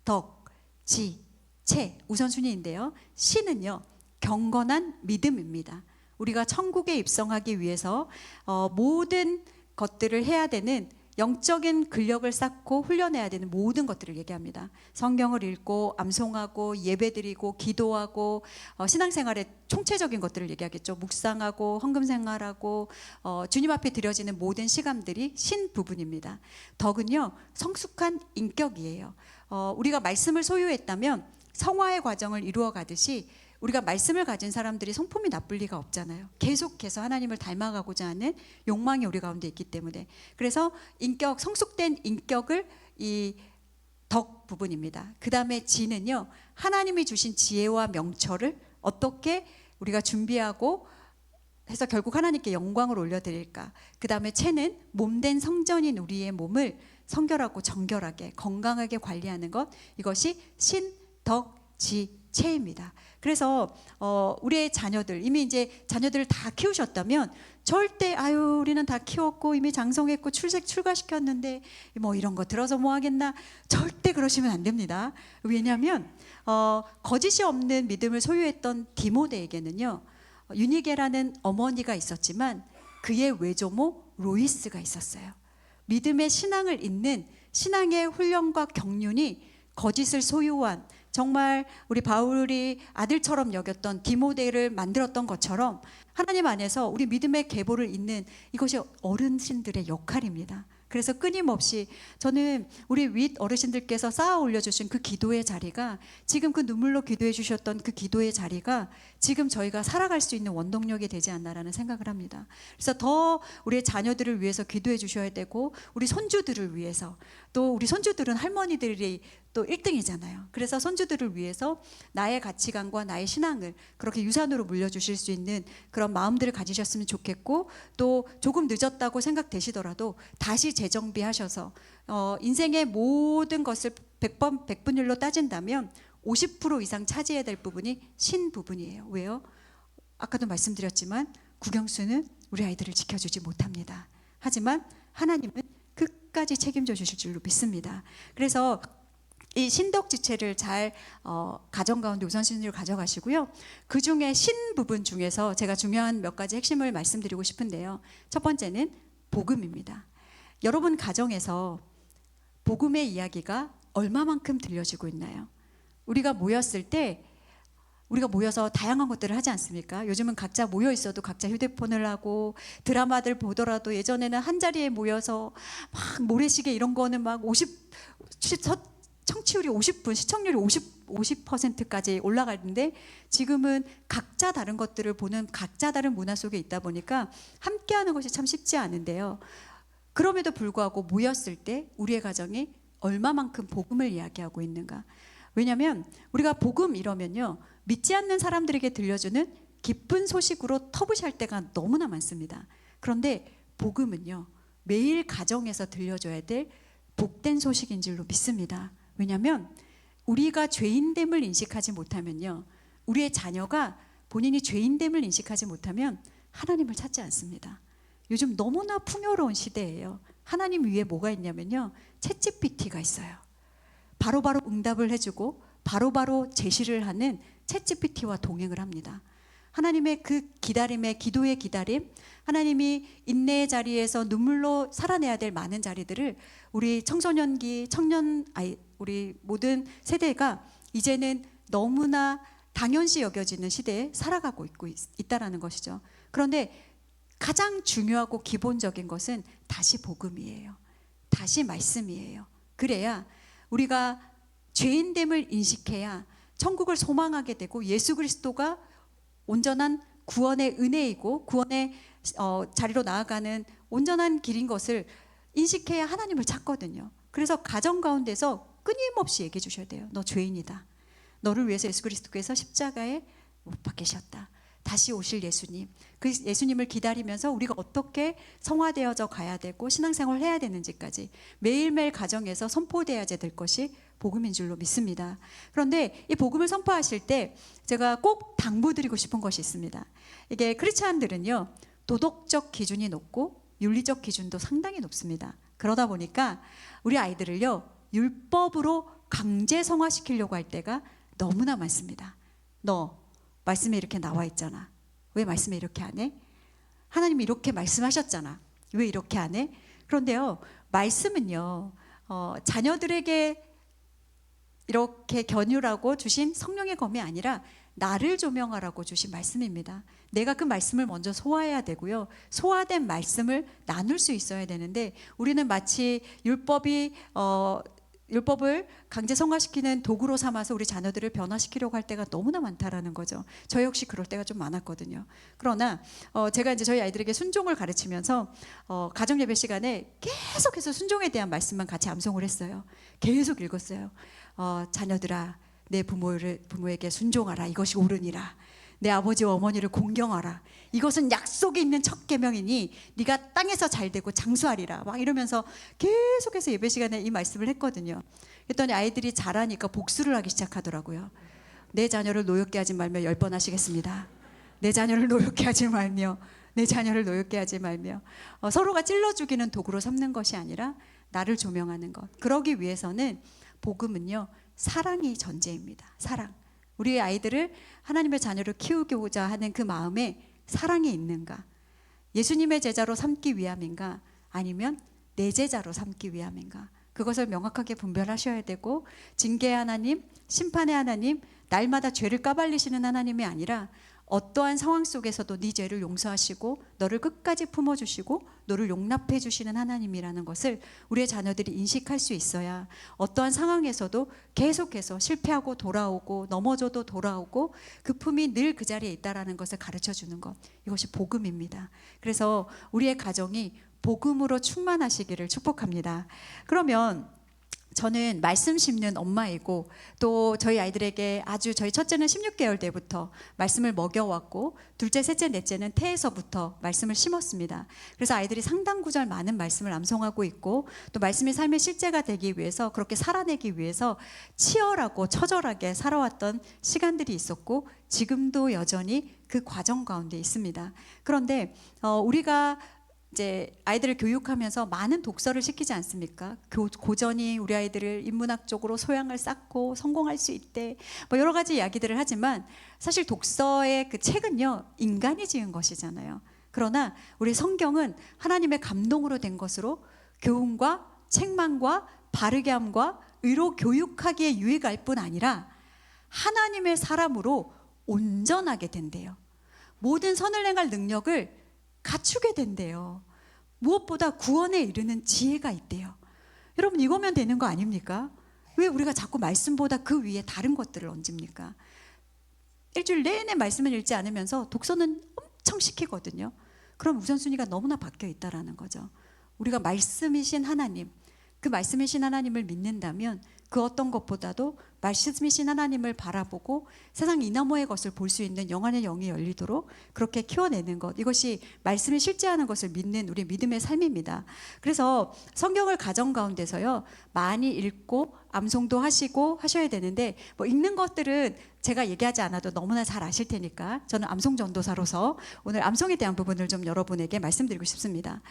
덕, 지, 체 우선순위인데요. 신은요 경건한 믿음입니다. 우리가 천국에 입성하기 위해서 모든 것들을 해야 되는 영적인 근력을 쌓고 훈련해야 되는 모든 것들을 얘기합니다. 성경을 읽고 암송하고 예배드리고 기도하고 신앙생활의 총체적인 것들을 얘기하겠죠. 묵상하고 헌금생활하고 주님 앞에 드려지는 모든 시간들이 신 부분입니다. 덕은요 성숙한 인격이에요. 우리가 말씀을 소유했다면 성화의 과정을 이루어 가듯이 우리가 말씀을 가진 사람들이 성품이 나쁠 리가 없잖아요. 계속해서 하나님을 닮아가고자 하는 욕망이 우리 가운데 있기 때문에. 그래서 인격, 성숙된 인격을 이 덕 부분입니다. 그 다음에 지는요, 하나님이 주신 지혜와 명철을 어떻게 우리가 준비하고 해서 결국 하나님께 영광을 올려드릴까. 그 다음에 체는 몸된 성전인 우리의 몸을 성결하고 정결하게 건강하게 관리하는 것, 이것이 신, 덕, 지, 체입니다. 그래서 우리의 자녀들, 이미 이제 자녀들을 다 키우셨다면 절대 우리는 다 키웠고 이미 장성했고 출가시켰는데 뭐 이런 거 들어서 뭐 하겠나, 절대 그러시면 안 됩니다. 왜냐하면 거짓이 없는 믿음을 소유했던 디모데에게는요, 유니게라는 어머니가 있었지만 그의 외조모 로이스가 있었어요. 믿음의 신앙을 잇는 신앙의 훈련과 경륜이 거짓을 소유한, 정말 우리 바울이 아들처럼 여겼던 디모데를 만들었던 것처럼 하나님 안에서 우리 믿음의 계보를 잇는 이것이 어르신들의 역할입니다. 그래서 끊임없이 저는 우리 윗 어르신들께서 쌓아 올려주신 그 기도의 자리가, 지금 그 눈물로 기도해 주셨던 그 기도의 자리가 지금 저희가 살아갈 수 있는 원동력이 되지 않나라는 생각을 합니다. 그래서 더 우리의 자녀들을 위해서 기도해 주셔야 되고, 우리 손주들을 위해서, 또 우리 손주들은 할머니들이 또 1등이잖아요. 그래서 손주들을 위해서 나의 가치관과 나의 신앙을 그렇게 유산으로 물려주실 수 있는 그런 마음들을 가지셨으면 좋겠고, 또 조금 늦었다고 생각되시더라도 다시 재정비하셔서 인생의 모든 것을 100분율로 따진다면 50% 이상 차지해야 될 부분이 신 부분이에요. 왜요? 아까도 말씀드렸지만 국영수는 우리 아이들을 지켜주지 못합니다. 하지만 하나님은 끝까지 책임져 주실 줄로 믿습니다. 그래서 이 신덕지체를 잘 가정 가운데 우선순위로 가져가시고요. 그 중에 신 부분 중에서 제가 중요한 몇 가지 핵심을 말씀드리고 싶은데요. 첫 번째는 복음입니다. 여러분 가정에서 복음의 이야기가 얼마만큼 들려지고 있나요? 우리가 모였을 때, 우리가 모여서 다양한 것들을 하지 않습니까? 요즘은 각자 모여 있어도 각자 휴대폰을 하고, 드라마들 보더라도 예전에는 한 자리에 모여서 막 모래시계 이런 거는 막 청취율이 50분, 시청률이 50%까지 올라가는데, 지금은 각자 다른 것들을 보는 각자 다른 문화 속에 있다 보니까 함께하는 것이 참 쉽지 않은데요. 그럼에도 불구하고 모였을 때 우리의 가정이 얼마만큼 복음을 이야기하고 있는가. 왜냐하면 우리가 복음 이러면요, 믿지 않는 사람들에게 들려주는 기쁜 소식으로 터부시할 때가 너무나 많습니다. 그런데 복음은요, 매일 가정에서 들려줘야 될 복된 소식인 줄로 믿습니다. 왜냐하면 우리가 죄인됨을 인식하지 못하면요, 우리의 자녀가 본인이 죄인됨을 인식하지 못하면 하나님을 찾지 않습니다. 요즘 너무나 풍요로운 시대예요. 하나님 위에 뭐가 있냐면요, 챗GPT가 있어요. 바로바로 응답을 해주고 바로바로 제시를 하는 챗GPT와 동행을 합니다. 하나님의 그 기다림의, 기도의 기다림, 하나님이 인내의 자리에서 눈물로 살아내야 될 많은 자리들을 우리 청소년기, 우리 모든 세대가 이제는 너무나 당연시 여겨지는 시대에 살아가고 있다라는 것이죠. 그런데 가장 중요하고 기본적인 것은 다시 복음이에요. 다시 말씀이에요. 그래야 우리가 죄인됨을 인식해야 천국을 소망하게 되고, 예수 그리스도가 온전한 구원의 은혜이고 구원의 자리로 나아가는 온전한 길인 것을 인식해야 하나님을 찾거든요. 그래서 가정 가운데서 끊임없이 얘기해 주셔야 돼요. 너 죄인이다. 너를 위해서 예수 그리스도께서 십자가에 못 박히셨다. 다시 오실 예수님, 그 예수님을 기다리면서 우리가 어떻게 성화되어져 가야 되고 신앙생활을 해야 되는지까지 매일매일 가정에서 선포되어야 될 것이 복음인 줄로 믿습니다. 그런데 이 복음을 선포하실 때 제가 꼭 당부드리고 싶은 것이 있습니다. 이게 크리스찬들은요, 도덕적 기준이 높고 윤리적 기준도 상당히 높습니다. 그러다 보니까 우리 아이들을요, 율법으로 강제 성화시키려고 할 때가 너무나 많습니다. 너 말씀에 이렇게 나와 있잖아. 왜 말씀에 이렇게 안 해? 하나님이 이렇게 말씀하셨잖아. 왜 이렇게 안 해? 그런데요, 말씀은요, 자녀들에게 이렇게 견유라고 주신 성령의 검이 아니라 나를 조명하라고 주신 말씀입니다. 내가 그 말씀을 먼저 소화해야 되고요. 소화된 말씀을 나눌 수 있어야 되는데, 우리는 마치 율법을 강제 성화시키는 도구로 삼아서 우리 자녀들을 변화시키려고 할 때가 너무나 많다라는 거죠. 저 역시 그럴 때가 좀 많았거든요. 그러나 제가 이제 저희 아이들에게 순종을 가르치면서 가정 예배 시간에 계속해서 순종에 대한 말씀만 같이 암송을 했어요. 계속 읽었어요. 자녀들아, 내 부모에게 순종하라. 이것이 옳으니라. 내 아버지와 어머니를 공경하라. 이것은 약속이 있는 첫 계명이니 네가 땅에서 잘되고 장수하리라. 막 이러면서 계속해서 예배 시간에 이 말씀을 했거든요. 그랬더니 아이들이 자라니까 복수를 하기 시작하더라고요. 내 자녀를 노엽게 하지 말며 10번 하시겠습니다. 내 자녀를 노엽게 하지 말며, 내 자녀를 노엽게 하지 말며. 서로가 찔러 죽이는 도구로 삼는 것이 아니라 나를 조명하는 것. 그러기 위해서는 복음은요, 사랑이 전제입니다. 사랑. 우리 아이들을 하나님의 자녀를 키우고자 하는 그 마음에 사랑이 있는가? 예수님의 제자로 삼기 위함인가? 아니면 내 제자로 삼기 위함인가? 그것을 명확하게 분별하셔야 되고, 징계의 하나님, 심판의 하나님, 날마다 죄를 까발리시는 하나님이 아니라 어떠한 상황 속에서도 네 죄를 용서하시고 너를 끝까지 품어주시고 너를 용납해 주시는 하나님이라는 것을 우리의 자녀들이 인식할 수 있어야 어떠한 상황에서도 계속해서 실패하고 돌아오고 넘어져도 돌아오고 그 품이 늘 그 자리에 있다라는 것을 가르쳐 주는 것, 이것이 복음입니다. 그래서 우리의 가정이 복음으로 충만하시기를 축복합니다. 그러면 저는 말씀 심는 엄마이고, 또 저희 아이들에게 아주, 저희 첫째는 16개월 때부터 말씀을 먹여왔고, 둘째, 셋째, 넷째는 태에서부터 말씀을 심었습니다. 그래서 아이들이 상당 구절 많은 말씀을 암송하고 있고, 또 말씀이 삶의 실제가 되기 위해서, 그렇게 살아내기 위해서 치열하고 처절하게 살아왔던 시간들이 있었고, 지금도 여전히 그 과정 가운데 있습니다. 그런데 우리가 이제 아이들을 교육하면서 많은 독서를 시키지 않습니까? 고전이 우리 아이들을 인문학적으로 소양을 쌓고 성공할 수 있대, 뭐 여러 가지 이야기들을 하지만 사실 독서의 그 책은요, 인간이 지은 것이잖아요. 그러나 우리 성경은 하나님의 감동으로 된 것으로 교훈과 책망과 바르게 함과 의로 교육하기에 유익할 뿐 아니라 하나님의 사람으로 온전하게 된대요. 모든 선을 행할 능력을 갖추게 된대요. 무엇보다 구원에 이르는 지혜가 있대요. 여러분, 이거면 되는 거 아닙니까? 왜 우리가 자꾸 말씀보다 그 위에 다른 것들을 얹습니까? 일주일 내내 말씀을 읽지 않으면서 독서는 엄청 시키거든요. 그럼 우선순위가 너무나 바뀌어 있다라는 거죠. 우리가 말씀이신 하나님, 그 말씀이신 하나님을 믿는다면 그 어떤 것보다도 말씀이신 하나님을 바라보고 세상 이너머의 것을 볼 수 있는 영안의 영이 열리도록 그렇게 키워내는 것, 이것이 말씀이 실제하는 것을 믿는 우리 믿음의 삶입니다. 그래서 성경을 가정 가운데서요, 많이 읽고 암송도 하시고 하셔야 되는데, 뭐 읽는 것들은 제가 얘기하지 않아도 너무나 잘 아실 테니까 저는 암송 전도사로서 오늘 암송에 대한 부분을 좀 여러분에게 말씀드리고 싶습니다.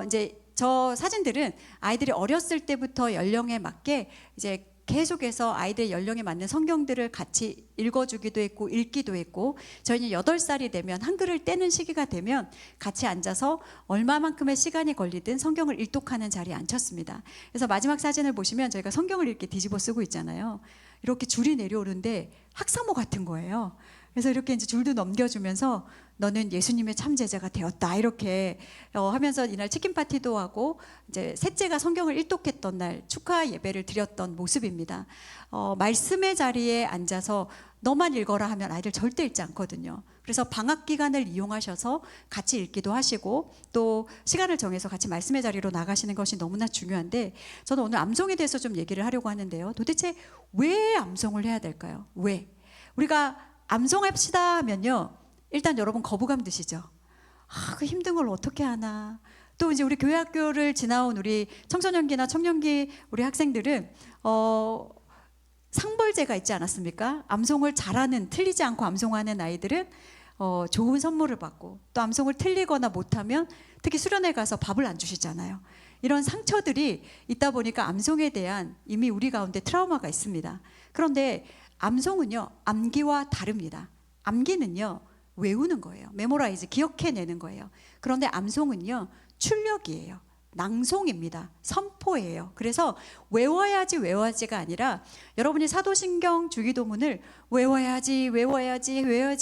이제 저 사진들은 아이들이 어렸을 때부터 연령에 맞게 이제 계속해서 아이들 연령에 맞는 성경들을 같이 읽어주기도 했고 읽기도 했고, 저희는 8살이 되면 한글을 떼는 시기가 되면 같이 앉아서 얼마만큼의 시간이 걸리든 성경을 일독하는 자리에 앉혔습니다. 그래서 마지막 사진을 보시면 저희가 성경을 이렇게 뒤집어 쓰고 있잖아요. 이렇게 줄이 내려오는데 학사모 같은 거예요. 그래서 이렇게 이제 줄도 넘겨주면서 너는 예수님의 참 제자가 되었다, 이렇게 하면서 이날 치킨 파티도 하고, 이제 셋째가 성경을 일독했던 날 축하 예배를 드렸던 모습입니다. 말씀의 자리에 앉아서 너만 읽어라 하면 아이들 절대 읽지 않거든요. 그래서 방학 기간을 이용하셔서 같이 읽기도 하시고, 또 시간을 정해서 같이 말씀의 자리로 나가시는 것이 너무나 중요한데, 저는 오늘 암송에 대해서 좀 얘기를 하려고 하는데요. 도대체 왜 암송을 해야 될까요? 왜? 우리가 암송합시다 하면요, 일단 여러분 거부감 드시죠? 그 힘든 걸 어떻게 하나. 또 이제 우리 교회 학교를 지나온 우리 청소년기나 청년기 우리 학생들은 상벌제가 있지 않았습니까? 암송을 잘하는, 틀리지 않고 암송하는 아이들은 좋은 선물을 받고, 또 암송을 틀리거나 못하면 특히 수련회 가서 밥을 안 주시잖아요. 이런 상처들이 있다 보니까 암송에 대한 이미 우리 가운데 트라우마가 있습니다. 그런데 암송은요, 암기와 다릅니다. 암기는요, 외우는 거예요. 메모라이즈, 기억해내는 거예요. 그런데 암송은요, 출력이에요. 낭송입니다. 선포예요. 그래서 외워야지가 아니라 여러분이 사도신경 주기도문을 외워야지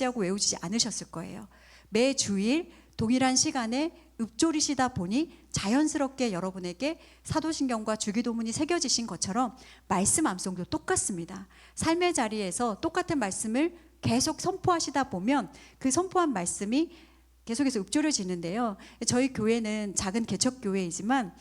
하고 외우지 않으셨을 거예요. 매 주일 동일한 시간에 읊조리시다 보니 자연스럽게 여러분에게 사도신경과 주기도문이 새겨지신 것처럼 말씀 암송도 똑같습니다. 삶의 자리에서 똑같은 말씀을 계속 선포하시다 보면 그 선포한 말씀이 계속해서 읊조려지는데요. 저희 교회는 작은 개척교회이지만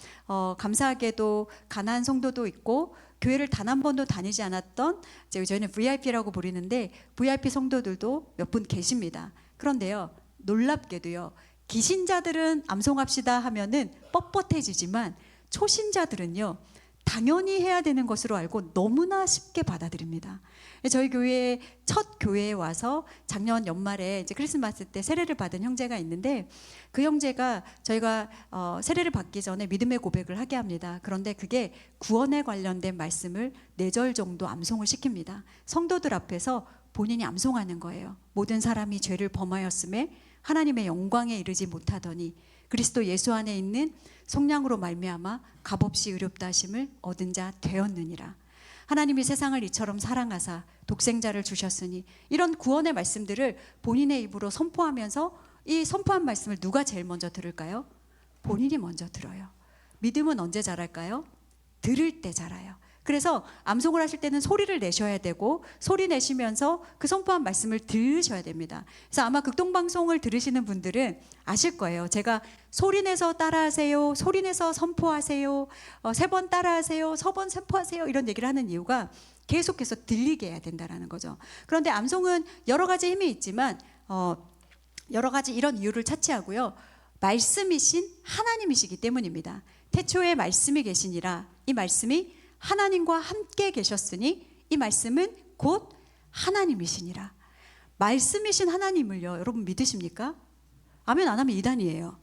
감사하게도 가난한 성도도 있고 교회를 단 한 번도 다니지 않았던, 저희는 VIP라고 부르는데 VIP 성도들도 몇 분 계십니다. 그런데요, 놀랍게도요, 기신자들은 암송합시다 하면은 뻣뻣해지지만 초신자들은요, 당연히 해야 되는 것으로 알고 너무나 쉽게 받아들입니다. 저희 교회 첫 교회에 와서 작년 연말에 이제 크리스마스 때 세례를 받은 형제가 있는데, 그 형제가 저희가 세례를 받기 전에 믿음의 고백을 하게 합니다. 그런데 그게 구원에 관련된 말씀을 4절 정도 암송을 시킵니다. 성도들 앞에서 본인이 암송하는 거예요. 모든 사람이 죄를 범하였음에 하나님의 영광에 이르지 못하더니 그리스도 예수 안에 있는 속량으로 말미암아 값없이 의롭다 하심을 얻은 자 되었느니라. 하나님이 세상을 이처럼 사랑하사 독생자를 주셨으니, 이런 구원의 말씀들을 본인의 입으로 선포하면서 이 선포한 말씀을 누가 제일 먼저 들을까요? 본인이 먼저 들어요. 믿음은 언제 자랄까요? 들을 때 자라요. 그래서 암송을 하실 때는 소리를 내셔야 되고, 소리 내시면서 그 선포한 말씀을 들으셔야 됩니다. 그래서 아마 극동방송을 들으시는 분들은 아실 거예요. 제가 소리 내서 따라하세요, 소리 내서 선포하세요, 3번 따라하세요, 4번 선포하세요, 이런 얘기를 하는 이유가 계속해서 들리게 해야 된다는 거죠. 그런데 암송은 여러 가지 힘이 있지만 여러 가지 이런 이유를 차치하고요, 말씀이신 하나님이시기 때문입니다. 태초에 말씀이 계시니라. 이 말씀이 하나님과 함께 계셨으니 이 말씀은 곧 하나님이시니라. 말씀이신 하나님을요, 여러분 믿으십니까? 아멘 안 하면 이단이에요.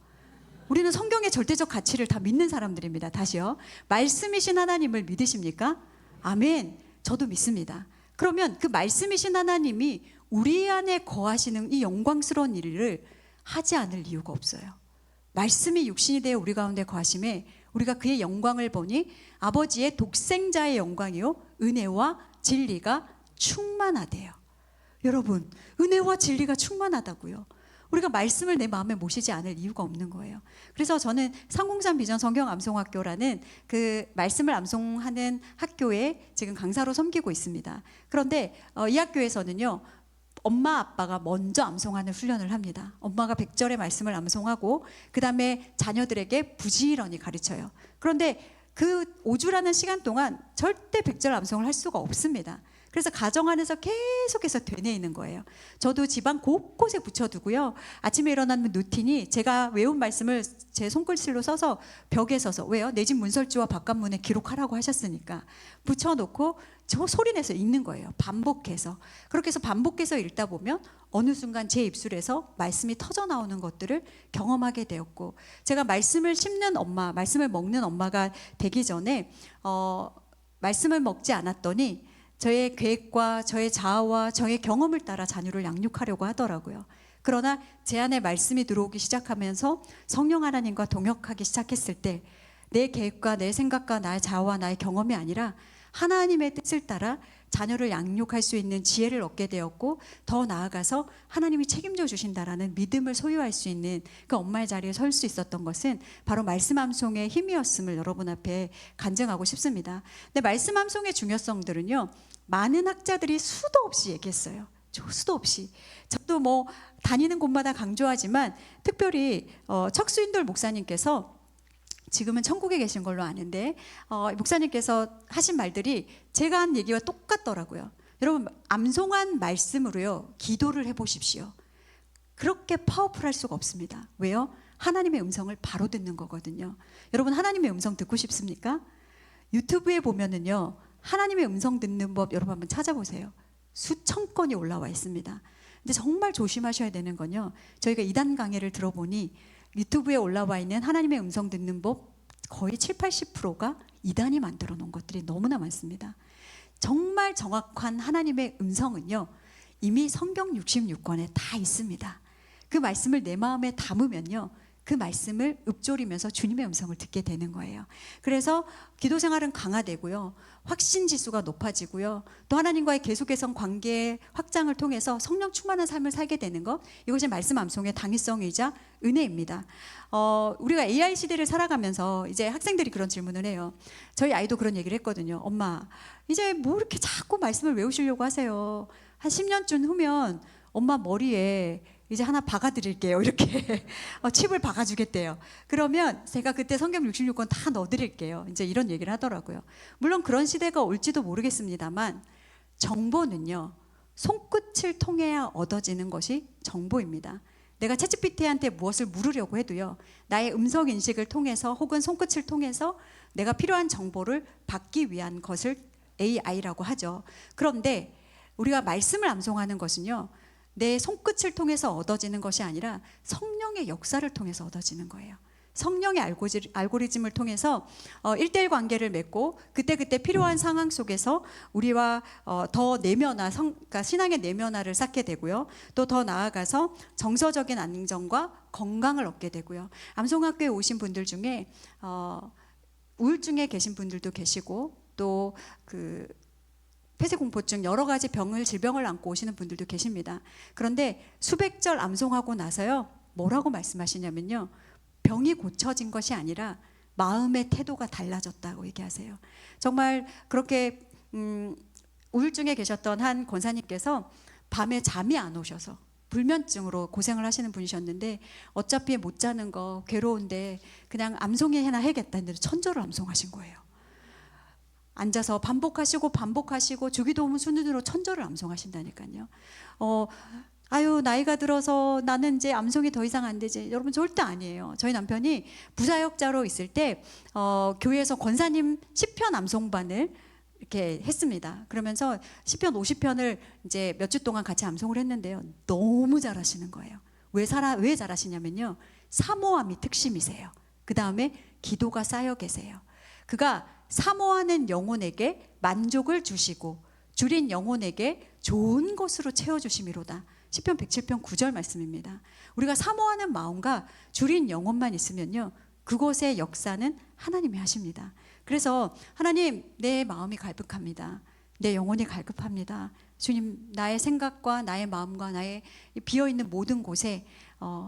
우리는 성경의 절대적 가치를 다 믿는 사람들입니다. 다시요. 말씀이신 하나님을 믿으십니까? 아멘. 저도 믿습니다. 그러면 그 말씀이신 하나님이 우리 안에 거하시는 이 영광스러운 일을 하지 않을 이유가 없어요. 말씀이 육신이 되어 우리 가운데 거하심에 우리가 그의 영광을 보니 아버지의 독생자의 영광이요 은혜와 진리가 충만하대요. 여러분, 은혜와 진리가 충만하다고요. 우리가 말씀을 내 마음에 모시지 않을 이유가 없는 거예요. 그래서 저는 상공산 비전 성경 암송학교라는 그 말씀을 암송하는 학교에 지금 강사로 섬기고 있습니다. 그런데 이 학교에서는요, 엄마 아빠가 먼저 암송하는 훈련을 합니다. 엄마가 100절의 말씀을 암송하고 그 다음에 자녀들에게 부지런히 가르쳐요. 그런데 그 5주라는 시간 동안 절대 100절 암송을 할 수가 없습니다. 그래서 가정 안에서 계속해서 되뇌이는 거예요. 저도 집안 곳곳에 붙여두고요, 아침에 일어나면 루틴이 제가 외운 말씀을 제 손글씨로 써서 벽에 서서, 왜요? 내 집 문설주와 바깥문에 기록하라고 하셨으니까 붙여놓고 저 소리내서 읽는 거예요. 반복해서. 그렇게 해서 반복해서 읽다 보면 어느 순간 제 입술에서 말씀이 터져 나오는 것들을 경험하게 되었고, 제가 말씀을 씹는 엄마, 말씀을 먹는 엄마가 되기 전에 말씀을 먹지 않았더니 저의 계획과 저의 자아와 저의 경험을 따라 자녀를 양육하려고 하더라고요. 그러나 제 안에 말씀이 들어오기 시작하면서 성령 하나님과 동역하기 시작했을 때 내 계획과 내 생각과 나의 자아와 나의 경험이 아니라 하나님의 뜻을 따라 자녀를 양육할 수 있는 지혜를 얻게 되었고, 더 나아가서 하나님이 책임져 주신다라는 믿음을 소유할 수 있는 그 엄마의 자리에 설 수 있었던 것은 바로 말씀 암송의 힘이었음을 여러분 앞에 간증하고 싶습니다. 근데 말씀 암송의 중요성들은요, 많은 학자들이 수도 없이 얘기했어요. 수도 없이. 저도 뭐 다니는 곳마다 강조하지만 특별히 척수인돌 목사님께서, 지금은 천국에 계신 걸로 아는데 목사님께서 하신 말들이 제가 한 얘기와 똑같더라고요. 여러분, 암송한 말씀으로요, 기도를 해보십시오. 그렇게 파워풀할 수가 없습니다. 왜요? 하나님의 음성을 바로 듣는 거거든요. 여러분, 하나님의 음성 듣고 싶습니까? 유튜브에 보면은요, 하나님의 음성 듣는 법 여러분 한번 찾아보세요. 수천 건이 올라와 있습니다. 근데 정말 조심하셔야 되는 건요, 저희가 이단 강의를 들어보니 유튜브에 올라와 있는 하나님의 음성 듣는 법 거의 70-80%가 이단이 만들어 놓은 것들이 너무나 많습니다. 정말 정확한 하나님의 음성은요, 이미 성경 66권에 다 있습니다. 그 말씀을 내 마음에 담으면요, 그 말씀을 읊조리면서 주님의 음성을 듣게 되는 거예요. 그래서 기도 생활은 강화되고요, 확신 지수가 높아지고요, 또 하나님과의 계속 개선 관계의 확장을 통해서 성령 충만한 삶을 살게 되는 것, 이것이 말씀 암송의 당위성이자 은혜입니다. 우리가 AI 시대를 살아가면서 이제 학생들이 그런 질문을 해요. 저희 아이도 그런 얘기를 했거든요. 엄마, 이제 뭐 이렇게 자꾸 말씀을 외우시려고 하세요. 한 10년쯤 후면 엄마 머리에 이제 하나 박아드릴게요. 이렇게 칩을 박아주겠대요. 그러면 제가 그때 성경 66권 다 넣어드릴게요. 이제 이런 얘기를 하더라고요. 물론 그런 시대가 올지도 모르겠습니다만, 정보는요, 손끝을 통해야 얻어지는 것이 정보입니다. 내가 챗GPT한테 무엇을 물으려고 해도요, 나의 음성 인식을 통해서 혹은 손끝을 통해서 내가 필요한 정보를 받기 위한 것을 AI라고 하죠. 그런데 우리가 말씀을 암송하는 것은요, 내 손끝을 통해서 얻어지는 것이 아니라 성령의 역사를 통해서 얻어지는 거예요. 성령의 알고리즘을 통해서 1:1 관계를 맺고 그때그때 필요한 상황 속에서 우리와 더 내면화, 그러니까 신앙의 내면화를 쌓게 되고요, 또 더 나아가서 정서적인 안정과 건강을 얻게 되고요. 암송학교에 오신 분들 중에 우울증에 계신 분들도 계시고, 또 폐쇄공포증, 여러 가지 질병을 안고 오시는 분들도 계십니다. 그런데 수백 절 암송하고 나서요, 뭐라고 말씀하시냐면요, 병이 고쳐진 것이 아니라 마음의 태도가 달라졌다고 얘기하세요. 정말 그렇게 우울증에 계셨던 한 권사님께서 밤에 잠이 안 오셔서 불면증으로 고생을 하시는 분이셨는데, 어차피 못 자는 거 괴로운데 그냥 암송이나 해야겠다 했는데 천절을 암송하신 거예요. 앉아서 반복하시고 주기도문 순으로 천절을 암송하신다니까요. 아유, 나이가 들어서 나는 이제 암송이 더 이상 안 되지. 여러분, 절대 아니에요. 저희 남편이 부사역자로 있을 때 교회에서 권사님 시편 암송반을 이렇게 했습니다. 그러면서 시편 50편을 이제 몇 주 동안 같이 암송을 했는데요, 너무 잘하시는 거예요. 왜 잘하시냐면요, 사모함이 특심이세요. 그 다음에 기도가 쌓여 계세요. 그가 사모하는 영혼에게 만족을 주시고 줄인 영혼에게 좋은 것으로 채워주심이로다. 시편 107편 9절 말씀입니다. 우리가 사모하는 마음과 줄인 영혼만 있으면요, 그곳의 역사는 하나님이 하십니다. 그래서 하나님, 내 마음이 갈급합니다. 내 영혼이 갈급합니다. 주님, 나의 생각과 나의 마음과 나의 비어있는 모든 곳에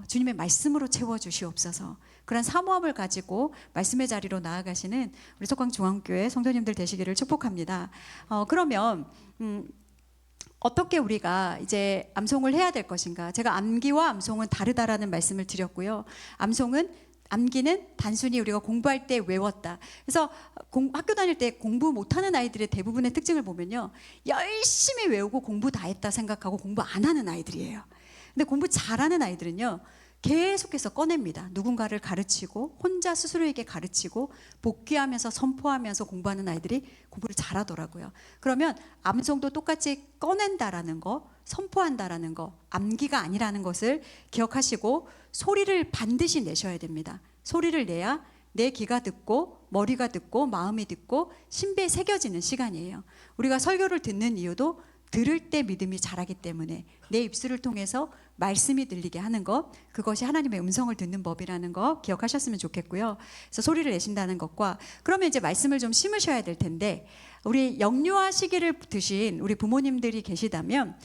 주님의 말씀으로 채워주시옵소서. 그런 사모함을 가지고 말씀의 자리로 나아가시는 우리 석광중앙교회 성도님들 되시기를 축복합니다. 그러면 어떻게 우리가 이제 암송을 해야 될 것인가? 제가 암기와 암송은 다르다라는 말씀을 드렸고요. 암기는 단순히 우리가 공부할 때 외웠다. 그래서 학교 다닐 때 공부 못하는 아이들의 대부분의 특징을 보면요, 열심히 외우고 공부 다 했다 생각하고 공부 안 하는 아이들이에요. 근데 공부 잘하는 아이들은요, 계속해서 꺼냅니다. 누군가를 가르치고 혼자 스스로에게 가르치고 복귀하면서 선포하면서 공부하는 아이들이 공부를 잘하더라고요. 그러면 암송도 똑같이 꺼낸다라는 거, 선포한다라는 거, 암기가 아니라는 것을 기억하시고 소리를 반드시 내셔야 됩니다. 소리를 내야 내 귀가 듣고 머리가 듣고 마음이 듣고 신비에 새겨지는 시간이에요. 우리가 설교를 듣는 이유도 들을 때 믿음이 자라기 때문에 내 입술을 통해서 말씀이 들리게 하는 것, 그것이 하나님의 음성을 듣는 법이라는 거 기억하셨으면 좋겠고요. 그래서 소리를 내신다는 것과, 그러면 이제 말씀을 좀 심으셔야 될 텐데, 우리 영유아 시기를 드신 우리 부모님들이 계시다면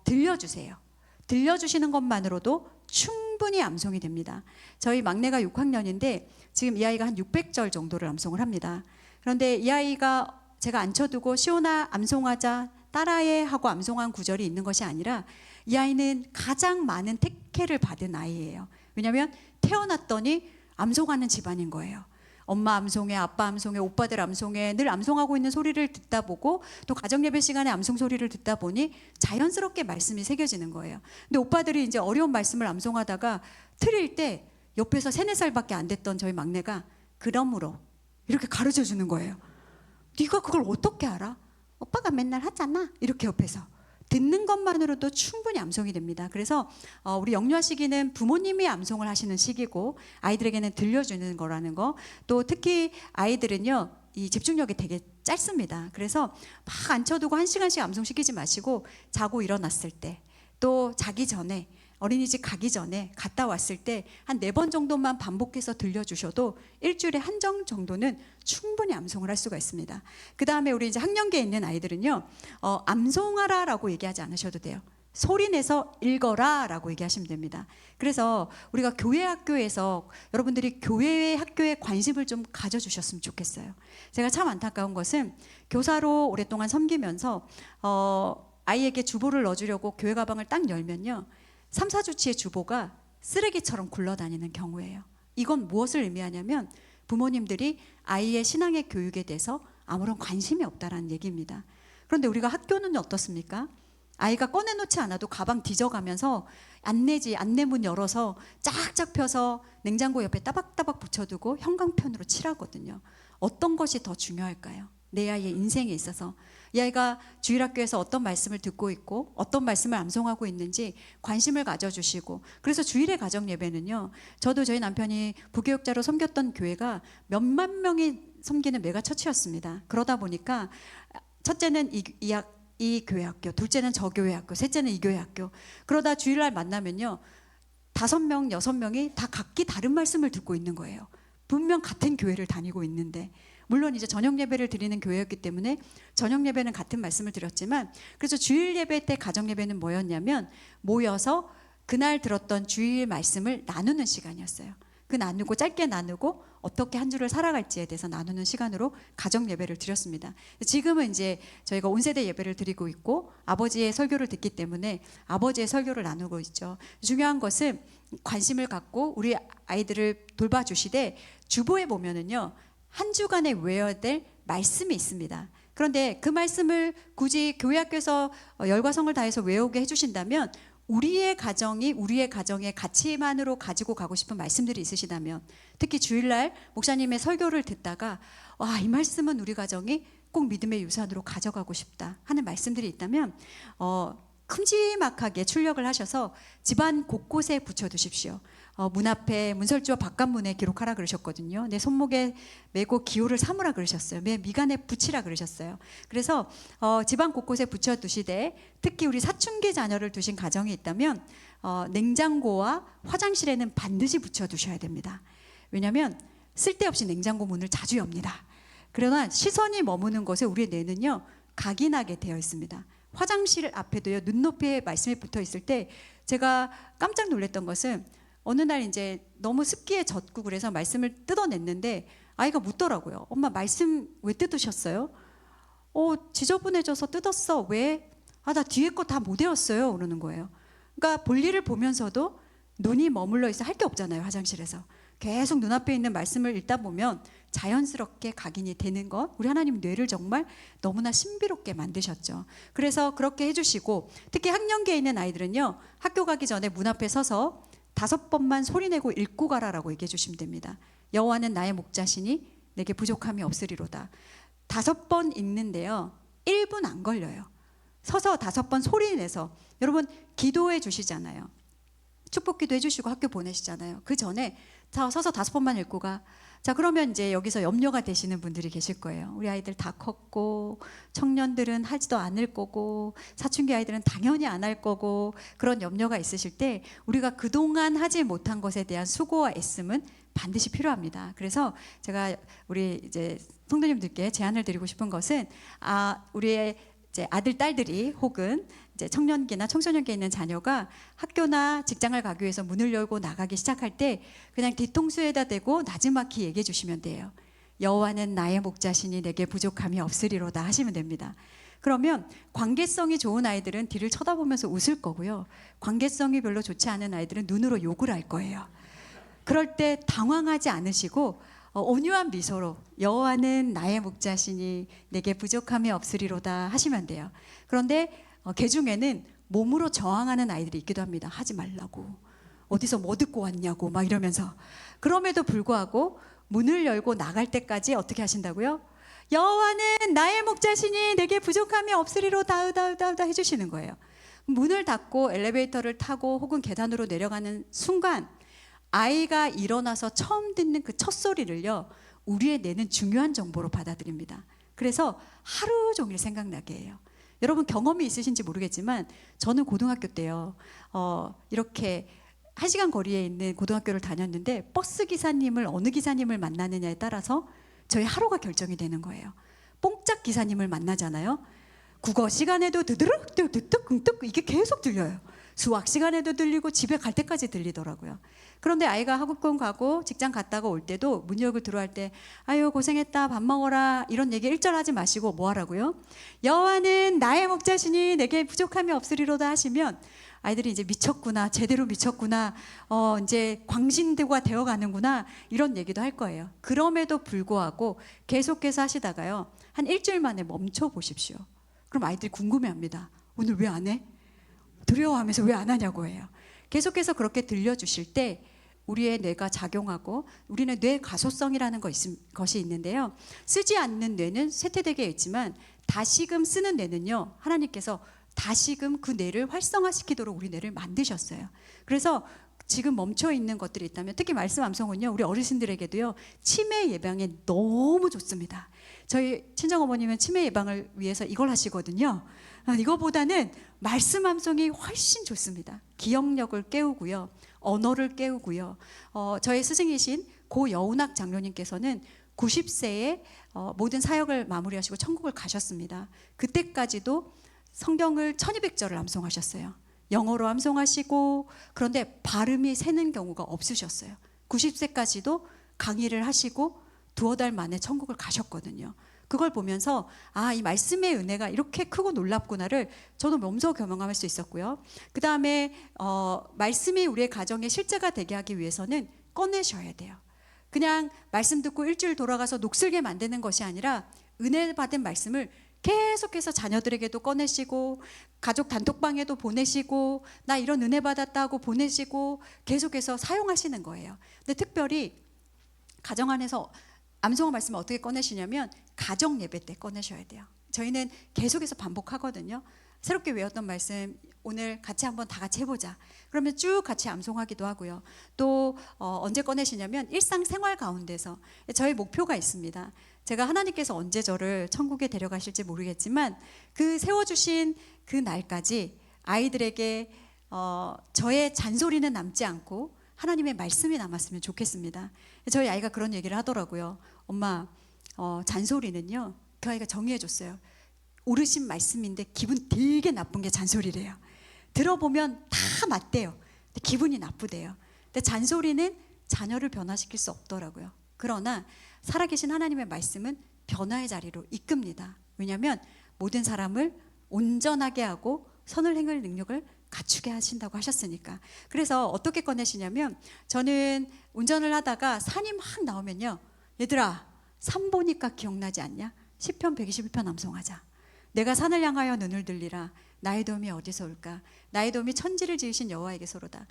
들려주세요. 들려주시는 것만으로도 충분히 암송이 됩니다. 저희 막내가 6학년인데 지금 이 아이가 한 600절 정도를 암송을 합니다. 그런데 이 아이가 제가 앉혀두고 시온아 암송하자, 따라해 하고 암송한 구절이 있는 것이 아니라, 이 아이는 가장 많은 택해를 받은 아이예요. 왜냐하면 태어났더니 암송하는 집안인 거예요. 엄마 암송해, 아빠 암송해, 오빠들 암송해, 늘 암송하고 있는 소리를 듣다 보고, 또 가정예배 시간에 암송 소리를 듣다 보니 자연스럽게 말씀이 새겨지는 거예요. 근데 오빠들이 이제 어려운 말씀을 암송하다가 틀릴 때 옆에서 3, 4살밖에 안 됐던 저희 막내가 그러므로 이렇게 가르쳐 주는 거예요. 네가 그걸 어떻게 알아? 오빠가 맨날 하잖아. 이렇게 옆에서 듣는 것만으로도 충분히 암송이 됩니다. 그래서 우리 영유아 시기는 부모님이 암송을 하시는 시기고, 아이들에게는 들려주는 거라는 거, 또 특히 아이들은요, 이 집중력이 되게 짧습니다. 그래서 막 앉혀두고 1시간씩 암송시키지 마시고 자고 일어났을 때, 또 자기 전에, 어린이집 가기 전에, 갔다 왔을 때 한 4번 정도만 반복해서 들려주셔도 일주일에 한 정 정도는 충분히 암송을 할 수가 있습니다. 그 다음에 우리 이제 학년기에 있는 아이들은요, 암송하라 라고 얘기하지 않으셔도 돼요. 소리내서 읽어라 라고 얘기하시면 됩니다. 그래서 우리가 교회 학교에서 여러분들이 교회 학교에 관심을 좀 가져주셨으면 좋겠어요. 제가 참 안타까운 것은 교사로 오랫동안 섬기면서 아이에게 주보를 넣어주려고 교회 가방을 딱 열면요, 3, 4주치의 주보가 쓰레기처럼 굴러다니는 경우예요. 이건 무엇을 의미하냐면 부모님들이 아이의 신앙의 교육에 대해서 아무런 관심이 없다라는 얘기입니다. 그런데 우리가 학교는 어떻습니까? 아이가 꺼내놓지 않아도 가방 뒤져가면서 안내문 열어서 쫙쫙 펴서 냉장고 옆에 따박따박 붙여두고 형광펜으로 칠하거든요. 어떤 것이 더 중요할까요? 내 아이의 인생에 있어서 이 아이가 주일학교에서 어떤 말씀을 듣고 있고 어떤 말씀을 암송하고 있는지 관심을 가져주시고, 그래서 주일의 가정예배는요, 저도 저희 남편이 부교육자로 섬겼던 교회가 몇만 명이 섬기는 메가처치였습니다. 그러다 보니까 첫째는 이 교회 학교, 둘째는 저 교회 학교, 셋째는 이 교회 학교. 그러다 주일날 만나면요, 5명, 6명이 다 각기 다른 말씀을 듣고 있는 거예요. 분명 같은 교회를 다니고 있는데, 물론 이제 저녁 예배를 드리는 교회였기 때문에 저녁 예배는 같은 말씀을 드렸지만, 그래서 주일 예배 때 가정 예배는 뭐였냐면 모여서 그날 들었던 주일 말씀을 나누는 시간이었어요. 그 나누고, 짧게 나누고 어떻게 한 주를 살아갈지에 대해서 나누는 시간으로 가정 예배를 드렸습니다. 지금은 이제 저희가 온 세대 예배를 드리고 있고 아버지의 설교를 듣기 때문에 아버지의 설교를 나누고 있죠. 중요한 것은 관심을 갖고 우리 아이들을 돌봐주시되, 주보에 보면은요, 한 주간에 외워야 될 말씀이 있습니다. 그런데 그 말씀을 굳이 교회 학교에서 열과 성을 다해서 외우게 해주신다면, 우리의 가정이 우리의 가정의 가치만으로 가지고 가고 싶은 말씀들이 있으시다면, 특히 주일날 목사님의 설교를 듣다가 와, 이 말씀은 우리 가정이 꼭 믿음의 유산으로 가져가고 싶다 하는 말씀들이 있다면 큼지막하게 출력을 하셔서 집안 곳곳에 붙여두십시오. 문 앞에 문설주와 바깥문에 기록하라 그러셨거든요. 내 손목에 메고 기호를 삼으라 그러셨어요. 내 미간에 붙이라 그러셨어요. 그래서 집안 곳곳에 붙여두시되, 특히 우리 사춘기 자녀를 두신 가정이 있다면 냉장고와 화장실에는 반드시 붙여두셔야 됩니다. 왜냐하면 쓸데없이 냉장고 문을 자주 엽니다. 그러나 시선이 머무는 곳에 우리의 뇌는요, 각인하게 되어 있습니다. 화장실 앞에도요, 눈높이에 말씀이 붙어 있을 때 제가 깜짝 놀랐던 것은, 어느 날 이제 너무 습기에 젖고 그래서 말씀을 뜯어냈는데 아이가 묻더라고요. 엄마, 말씀 왜 뜯으셨어요? 지저분해져서 뜯었어. 왜? 나 뒤에 거 다 못 외웠어요. 그러는 거예요. 그러니까 볼일을 보면서도 눈이 머물러 있어 할 게 없잖아요. 화장실에서 계속 눈앞에 있는 말씀을 읽다 보면 자연스럽게 각인이 되는 것, 우리 하나님 뇌를 정말 너무나 신비롭게 만드셨죠. 그래서 그렇게 해주시고, 특히 학년기에 있는 아이들은요, 학교 가기 전에 문 앞에 서서 5번만 소리내고 읽고 가라라고 얘기해 주시면 됩니다. 여호와는 나의 목자시니 내게 부족함이 없으리로다. 5번 읽는데요, 1분 안 걸려요. 서서 5번 소리내서, 여러분 기도해 주시잖아요. 축복기도 해주시고 학교 보내시잖아요. 그 전에 자, 서서 5번만 읽고 가. 자, 그러면 이제 여기서 염려가 되시는 분들이 계실 거예요. 우리 아이들 다 컸고, 청년들은 하지도 않을 거고, 사춘기 아이들은 당연히 안 할 거고, 그런 염려가 있으실 때 우리가 그동안 하지 못한 것에 대한 수고와 애씀은 반드시 필요합니다. 그래서 제가 우리 이제 성도님들께 제안을 드리고 싶은 것은, 우리의 이제 아들, 딸들이 혹은 이제 청년기나 청소년기에 있는 자녀가 학교나 직장을 가기 위해서 문을 열고 나가기 시작할 때 그냥 뒤통수에다 대고 나지막히 얘기해 주시면 돼요. 여호와는 나의 목자시니 내게 부족함이 없으리로다 하시면 됩니다. 그러면 관계성이 좋은 아이들은 뒤를 쳐다보면서 웃을 거고요, 관계성이 별로 좋지 않은 아이들은 눈으로 욕을 할 거예요. 그럴 때 당황하지 않으시고 온유한 미소로 여호와는 나의 목자시니 내게 부족함이 없으리로다 하시면 돼요. 그런데 개 중에는 몸으로 저항하는 아이들이 있기도 합니다. 하지 말라고, 어디서 뭐 듣고 왔냐고 막 이러면서. 그럼에도 불구하고 문을 열고 나갈 때까지 어떻게 하신다고요? 여호와는 나의 목자시니 내게 부족함이 없으리로다 해주시는 거예요. 문을 닫고 엘리베이터를 타고 혹은 계단으로 내려가는 순간 아이가 일어나서 처음 듣는 그 첫 소리를요, 우리의 뇌는 중요한 정보로 받아들입니다. 그래서 하루 종일 생각나게 해요. 여러분 경험이 있으신지 모르겠지만 저는 고등학교 때요. 이렇게 1시간 거리에 있는 고등학교를 다녔는데 버스 기사님을 어느 기사님을 만나느냐에 따라서 저희 하루가 결정이 되는 거예요. 뽕짝 기사님을 만나잖아요. 국어 시간에도 드드륵 드득 끙뜩 이게 계속 들려요. 수학 시간에도 들리고 집에 갈 때까지 들리더라고요. 그런데 아이가 학원 가고 직장 갔다가 올 때도 문 열고 들어갈 때 아유 고생했다 밥 먹어라 이런 얘기 일절하지 마시고 뭐 하라고요? 여호와는 나의 목자시니 내게 부족함이 없으리로다 하시면 아이들이 이제 미쳤구나 제대로 미쳤구나 이제 광신대가 되어가는구나 이런 얘기도 할 거예요. 그럼에도 불구하고 계속해서 하시다가요 한 일주일 만에 멈춰 보십시오. 그럼 아이들이 궁금해합니다. 오늘 왜 안 해? 두려워하면서 왜 안 하냐고 해요. 계속해서 그렇게 들려주실 때 우리의 뇌가 작용하고 우리는 뇌 가소성이라는 것이 있는데요. 쓰지 않는 뇌는 쇠퇴되게 있지만 다시금 쓰는 뇌는요. 하나님께서 다시금 그 뇌를 활성화시키도록 우리 뇌를 만드셨어요. 그래서 지금 멈춰 있는 것들이 있다면 특히 말씀 암송은요. 우리 어르신들에게도요. 치매 예방에 너무 좋습니다. 저희 친정어머님은 치매 예방을 위해서 이걸 하시거든요. 이거보다는 말씀 암송이 훨씬 좋습니다. 기억력을 깨우고요. 언어를 깨우고요. 저의 스승이신 고 여운학 장로님께서는 90세에 모든 사역을 마무리하시고 천국을 가셨습니다. 그때까지도 성경을 1200절을 암송하셨어요. 영어로 암송하시고 그런데 발음이 새는 경우가 없으셨어요. 90세까지도 강의를 하시고 두어 달 만에 천국을 가셨거든요. 그걸 보면서 이 말씀의 은혜가 이렇게 크고 놀랍구나를 저도 몸소 경험할 수 있었고요. 그 다음에 말씀이 우리의 가정에 실제가 되게 하기 위해서는 꺼내셔야 돼요. 그냥 말씀 듣고 일주일 돌아가서 녹슬게 만드는 것이 아니라 은혜 받은 말씀을 계속해서 자녀들에게도 꺼내시고 가족 단톡방에도 보내시고 나 이런 은혜 받았다 하고 보내시고 계속해서 사용하시는 거예요. 근데 특별히 가정 안에서 암송어 말씀을 어떻게 꺼내시냐면 가정 예배 때 꺼내셔야 돼요. 저희는 계속해서 반복하거든요. 새롭게 외웠던 말씀 오늘 같이 한번 다 같이 해보자. 그러면 쭉 같이 암송하기도 하고요. 또 언제 꺼내시냐면 일상생활 가운데서 저희 목표가 있습니다. 제가 하나님께서 언제 저를 천국에 데려가실지 모르겠지만 그 세워주신 그 날까지 아이들에게 저의 잔소리는 남지 않고 하나님의 말씀이 남았으면 좋겠습니다. 저희 아이가 그런 얘기를 하더라고요. 엄마 잔소리는요 그 아이가 정의해줬어요. 오르신 말씀인데 기분 되게 나쁜 게 잔소리래요. 들어보면 다 맞대요. 근데 기분이 나쁘대요. 근데 잔소리는 자녀를 변화시킬 수 없더라고요. 그러나 살아계신 하나님의 말씀은 변화의 자리로 이끕니다. 왜냐하면 모든 사람을 온전하게 하고 선을 행할 능력을 갖추게 하신다고 하셨으니까. 그래서 어떻게 꺼내시냐면 저는 운전을 하다가 산이 막 나오면요. 얘들아 산 보니까 기억나지 않냐? 시편 121편 암송하자. 내가 산을 향하여 눈을 들리라. 나의 도움이 어디서 올까? 나의 도움이 천지를 지으신 여호와에게서로다.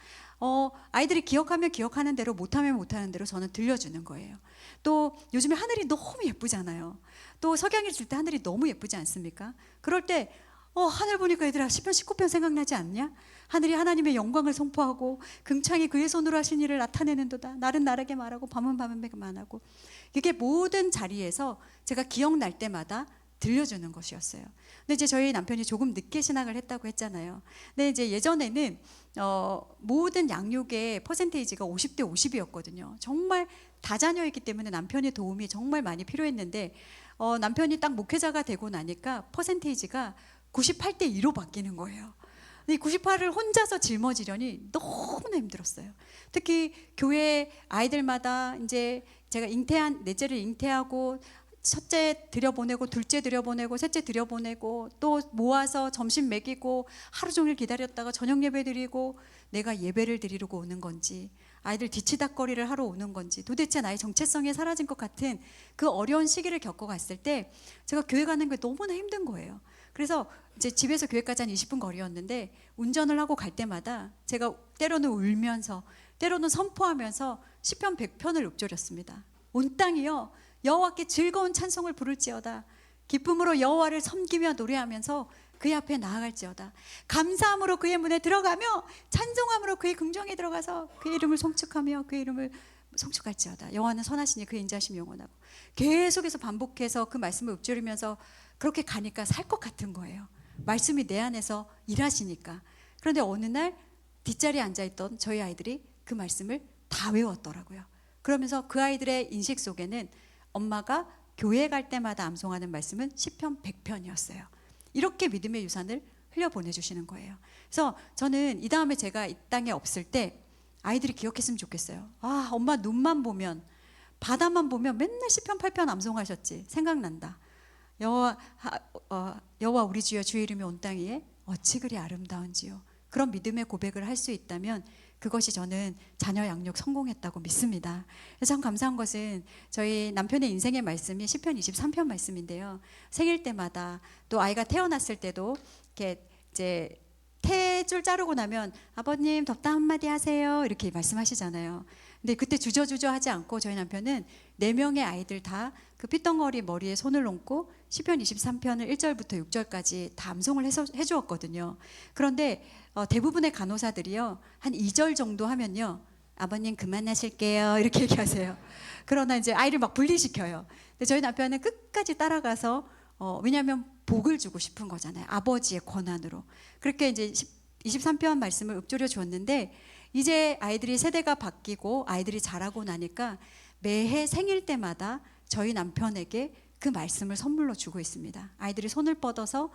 아이들이 기억하면 기억하는 대로 못하면 못하는 대로 저는 들려주는 거예요. 또 요즘에 하늘이 너무 예쁘잖아요. 또 석양이 질 때 하늘이 너무 예쁘지 않습니까? 그럴 때 하늘 보니까 얘들아 시편 19편 생각나지 않냐? 하늘이 하나님의 영광을 선포하고 금창이 그의 손으로 하신 일을 나타내는도다. 날은 날에게 말하고 밤은 밤에게 말하고. 이게 모든 자리에서 제가 기억날 때마다 들려주는 것이었어요. 근데 이제 저희 남편이 조금 늦게 신학을 했다고 했잖아요. 근데 이제 예전에는 모든 양육의 퍼센테이지가 50대 50이었거든요. 정말 다자녀였기 때문에 남편의 도움이 정말 많이 필요했는데 남편이 딱 목회자가 되고 나니까 퍼센테이지가 98대 2로 바뀌는 거예요. 이 98을 혼자서 짊어지려니 너무나 힘들었어요. 특히 교회 아이들마다 이제 제가 넷째를 잉태하고 첫째 들여보내고 둘째 들여보내고 셋째 들여보내고 또 모아서 점심 먹이고 하루 종일 기다렸다가 저녁 예배 드리고 내가 예배를 드리려고 오는 건지 아이들 뒤치다꺼리를 하러 오는 건지 도대체 나의 정체성이 사라진 것 같은 그 어려운 시기를 겪어갔을 때 제가 교회 가는 게 너무나 힘든 거예요. 그래서 이제 집에서 교회까지 한 20분 거리였는데 운전을 하고 갈 때마다 제가 때로는 울면서 때로는 선포하면서 시편 100편을 읊조렸습니다. 온 땅이여 여호와께 즐거운 찬송을 부를지어다. 기쁨으로 여호와를 섬기며 노래하면서 그의 앞에 나아갈지어다. 감사함으로 그의 문에 들어가며 찬송함으로 그의 궁정에 들어가서 그의 이름을 송축하며 그의 이름을 성축할지어다. 여호와는 선하시니 그 인자심이 영원하고. 계속해서 반복해서 그 말씀을 읊조리면서 그렇게 가니까 살 것 같은 거예요. 말씀이 내 안에서 일하시니까. 그런데 어느 날 뒷자리에 앉아있던 저희 아이들이 그 말씀을 다 외웠더라고요. 그러면서 그 아이들의 인식 속에는 엄마가 교회 갈 때마다 암송하는 말씀은 시편 100편이었어요. 이렇게 믿음의 유산을 흘려보내주시는 거예요. 그래서 저는 이 다음에 제가 이 땅에 없을 때 아이들이 기억했으면 좋겠어요. 아, 엄마 눈만 보면, 바다만 보면 맨날 시편 8편 암송하셨지. 생각난다. 여호와 우리 주여 주의 이름이 온 땅 위에 어찌 그리 아름다운지요. 그런 믿음의 고백을 할 수 있다면 그것이 저는 자녀 양육 성공했다고 믿습니다. 그래서 참 감사한 것은 저희 남편의 인생의 말씀이 시편 23편 말씀인데요. 생일 때마다 또 아이가 태어났을 때도 이렇게 이제 태줄 자르고 나면 아버님 덥다 한마디 하세요 이렇게 말씀하시잖아요. 근데 그때 주저주저 하지 않고 저희 남편은 4명의 아이들 다 그 삐덩어리 머리에 손을 얹고 시편 23편을 1절부터 6절까지 다 암송을 해주었거든요. 그런데 대부분의 간호사들이요 한 2절 정도 하면요 아버님 그만하실게요 이렇게 얘기하세요. 그러나 이제 아이를 막 분리시켜요. 근데 저희 남편은 끝까지 따라가서 왜냐하면 복을 주고 싶은 거잖아요. 아버지의 권한으로. 그렇게 이제 23편 말씀을 읊조려 주었는데 이제 아이들이 세대가 바뀌고 아이들이 자라고 나니까 매해 생일 때마다 저희 남편에게 그 말씀을 선물로 주고 있습니다. 아이들이 손을 뻗어서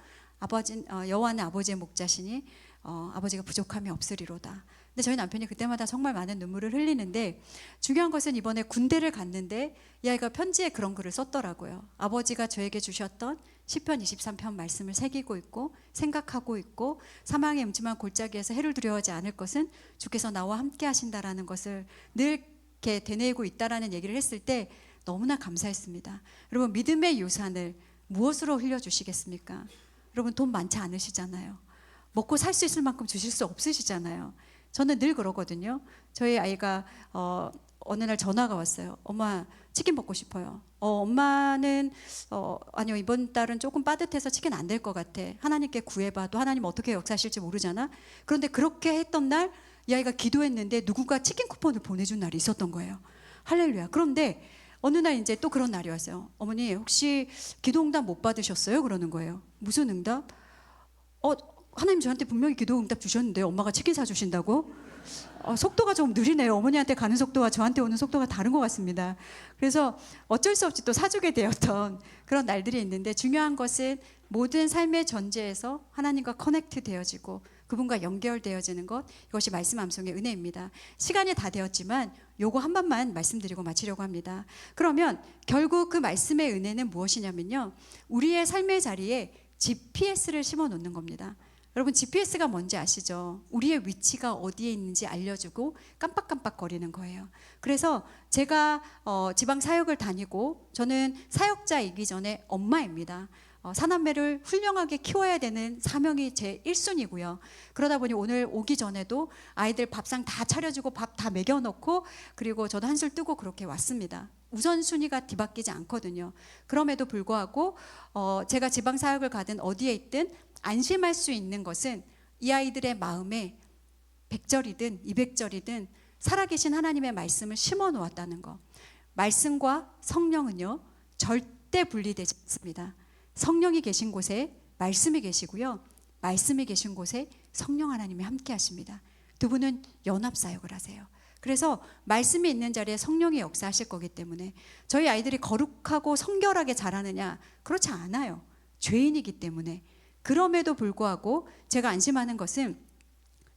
여호와는 아버지의 목자시니 아버지가 부족함이 없으리로다. 근데 저희 남편이 그때마다 정말 많은 눈물을 흘리는데 중요한 것은 이번에 군대를 갔는데 이 아이가 편지에 그런 글을 썼더라고요. 아버지가 저에게 주셨던 시편 23편 말씀을 새기고 있고 생각하고 있고 사망의 음침한 골짜기에서 해를 두려워하지 않을 것은 주께서 나와 함께 하신다라는 것을 늘 이렇게 되뇌이고 있다라는 얘기를 했을 때 너무나 감사했습니다. 여러분 믿음의 유산을 무엇으로 흘려주시겠습니까? 여러분 돈 많지 않으시잖아요. 먹고 살 수 있을 만큼 주실 수 없으시잖아요. 저는 늘 그러거든요. 저희 아이가 어느 날 전화가 왔어요. 엄마 치킨 먹고 싶어요. 엄마는 아니요 이번 달은 조금 빠듯해서 치킨 안 될 것 같아. 하나님께 구해봐. 또 하나님 어떻게 역사하실지 모르잖아. 그런데 그렇게 했던 날 이 아이가 기도했는데 누군가 치킨 쿠폰을 보내준 날이 있었던 거예요. 할렐루야. 그런데 어느 날 이제 또 그런 날이 왔어요. 어머니 혹시 기도 응답 못 받으셨어요? 그러는 거예요. 무슨 응답? 하나님 저한테 분명히 기도 응답 주셨는데 엄마가 치킨 사주신다고? 속도가 좀 느리네요. 어머니한테 가는 속도와 저한테 오는 속도가 다른 것 같습니다. 그래서 어쩔 수 없이 또 사주게 되었던 그런 날들이 있는데 중요한 것은 모든 삶의 전제에서 하나님과 커넥트 되어지고 그분과 연결되어지는 것, 이것이 말씀 암송의 은혜입니다. 시간이 다 되었지만 요거 한 번만 말씀드리고 마치려고 합니다. 그러면 결국 그 말씀의 은혜는 무엇이냐면요, 우리의 삶의 자리에 GPS를 심어 놓는 겁니다. 여러분 GPS가 뭔지 아시죠? 우리의 위치가 어디에 있는지 알려주고 깜빡깜빡거리는 거예요. 그래서 제가 지방 사역을 다니고 저는 사역자이기 전에 엄마입니다. 사남매를 훌륭하게 키워야 되는 사명이 제 1순위고요. 그러다 보니 오늘 오기 전에도 아이들 밥상 다 차려주고 밥 다 먹여놓고 그리고 저도 한술 뜨고 그렇게 왔습니다. 우선순위가 뒤바뀌지 않거든요. 그럼에도 불구하고 제가 지방 사역을 가든 어디에 있든 안심할 수 있는 것은 이 아이들의 마음에 100절이든 200절이든 살아계신 하나님의 말씀을 심어 놓았다는 거. 말씀과 성령은요 절대 분리되지 않습니다. 성령이 계신 곳에 말씀이 계시고요, 말씀이 계신 곳에 성령 하나님이 함께 하십니다. 두 분은 연합 사역을 하세요. 그래서 말씀이 있는 자리에 성령이 역사하실 거기 때문에 저희 아이들이 거룩하고 성결하게 자라느냐? 그렇지 않아요. 죄인이기 때문에. 그럼에도 불구하고 제가 안심하는 것은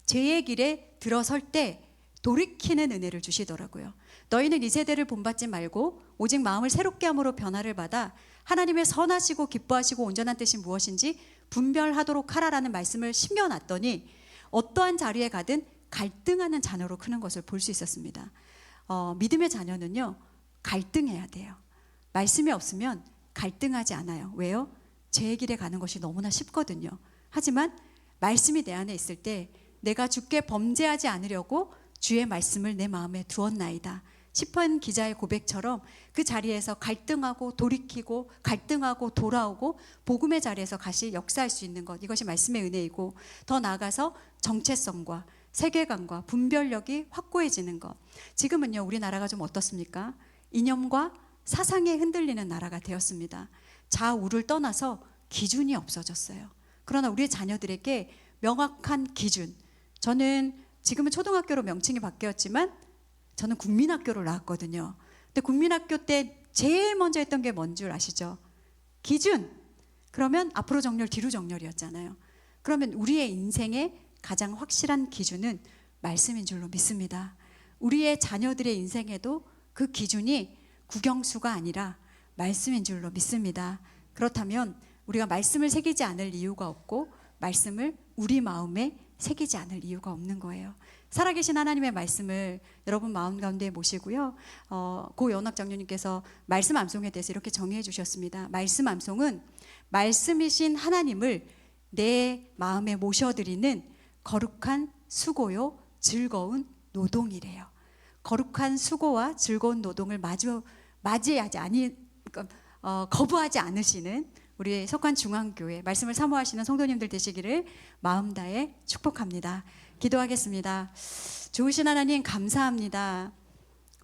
죄의 길에 들어설 때 돌이키는 은혜를 주시더라고요. 너희는 이 세대를 본받지 말고 오직 마음을 새롭게 함으로 변화를 받아 하나님의 선하시고 기뻐하시고 온전한 뜻이 무엇인지 분별하도록 하라라는 말씀을 심겨놨더니 어떠한 자리에 가든 갈등하는 자녀로 크는 것을 볼 수 있었습니다. 믿음의 자녀는요 갈등해야 돼요. 말씀이 없으면 갈등하지 않아요. 왜요? 죄의 길에 가는 것이 너무나 쉽거든요. 하지만 말씀이 내 안에 있을 때 내가 주께 범죄하지 않으려고 주의 말씀을 내 마음에 두었나이다. 시편 기자의 고백처럼 그 자리에서 갈등하고 돌이키고 갈등하고 돌아오고 복음의 자리에서 다시 역사할 수 있는 것, 이것이 말씀의 은혜이고 더 나아가서 정체성과 세계관과 분별력이 확고해지는 것. 지금은요, 우리나라가 좀 어떻습니까? 이념과 사상에 흔들리는 나라가 되었습니다. 좌우를 떠나서 기준이 없어졌어요. 그러나 우리 자녀들에게 명확한 기준. 저는 지금은 초등학교로 명칭이 바뀌었지만 저는 국민학교를 나왔거든요. 근데 국민학교 때 제일 먼저 했던 게 뭔 줄 아시죠? 기준. 그러면 앞으로 정렬, 뒤로 정렬이었잖아요. 그러면 우리의 인생의 가장 확실한 기준은 말씀인 줄로 믿습니다. 우리의 자녀들의 인생에도 그 기준이 국영수가 아니라 말씀인 줄로 믿습니다. 그렇다면 우리가 말씀을 새기지 않을 이유가 없고 말씀을 우리 마음에 새기지 않을 이유가 없는 거예요. 살아계신 하나님의 말씀을 여러분 마음 가운데 모시고요. 고 연학 장로님께서 말씀 암송에 대해서 이렇게 정의해 주셨습니다. 말씀 암송은 말씀이신 하나님을 내 마음에 모셔드리는 거룩한 수고요 즐거운 노동이래요. 거룩한 수고와 즐거운 노동을 거부하지 않으시는 우리 석관중앙교회 말씀을 사모하시는 성도님들 되시기를 마음 다해 축복합니다. 기도하겠습니다. 좋으신 하나님 감사합니다.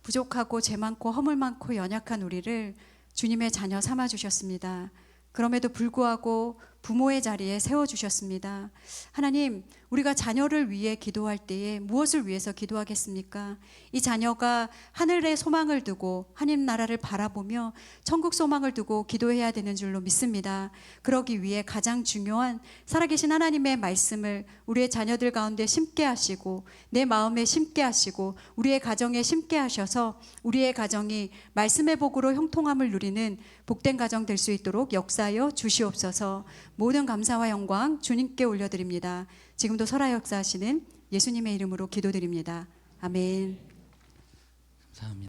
부족하고 죄 많고 허물 많고 연약한 우리를 주님의 자녀 삼아 주셨습니다. 그럼에도 불구하고 부모의 자리에 세워주셨습니다. 하나님, 우리가 자녀를 위해 기도할 때에 무엇을 위해서 기도하겠습니까? 이 자녀가 하늘의 소망을 두고 하나님 나라를 바라보며 천국 소망을 두고 기도해야 되는 줄로 믿습니다. 그러기 위해 가장 중요한 살아계신 하나님의 말씀을 우리의 자녀들 가운데 심게 하시고 내 마음에 심게 하시고 우리의 가정에 심게 하셔서 우리의 가정이 말씀의 복으로 형통함을 누리는 복된 가정 될 수 있도록 역사하여 주시옵소서. 모든 감사와 영광 주님께 올려드립니다. 지금도 설화 역사하시는 예수님의 이름으로 기도드립니다. 아멘.
감사합니다.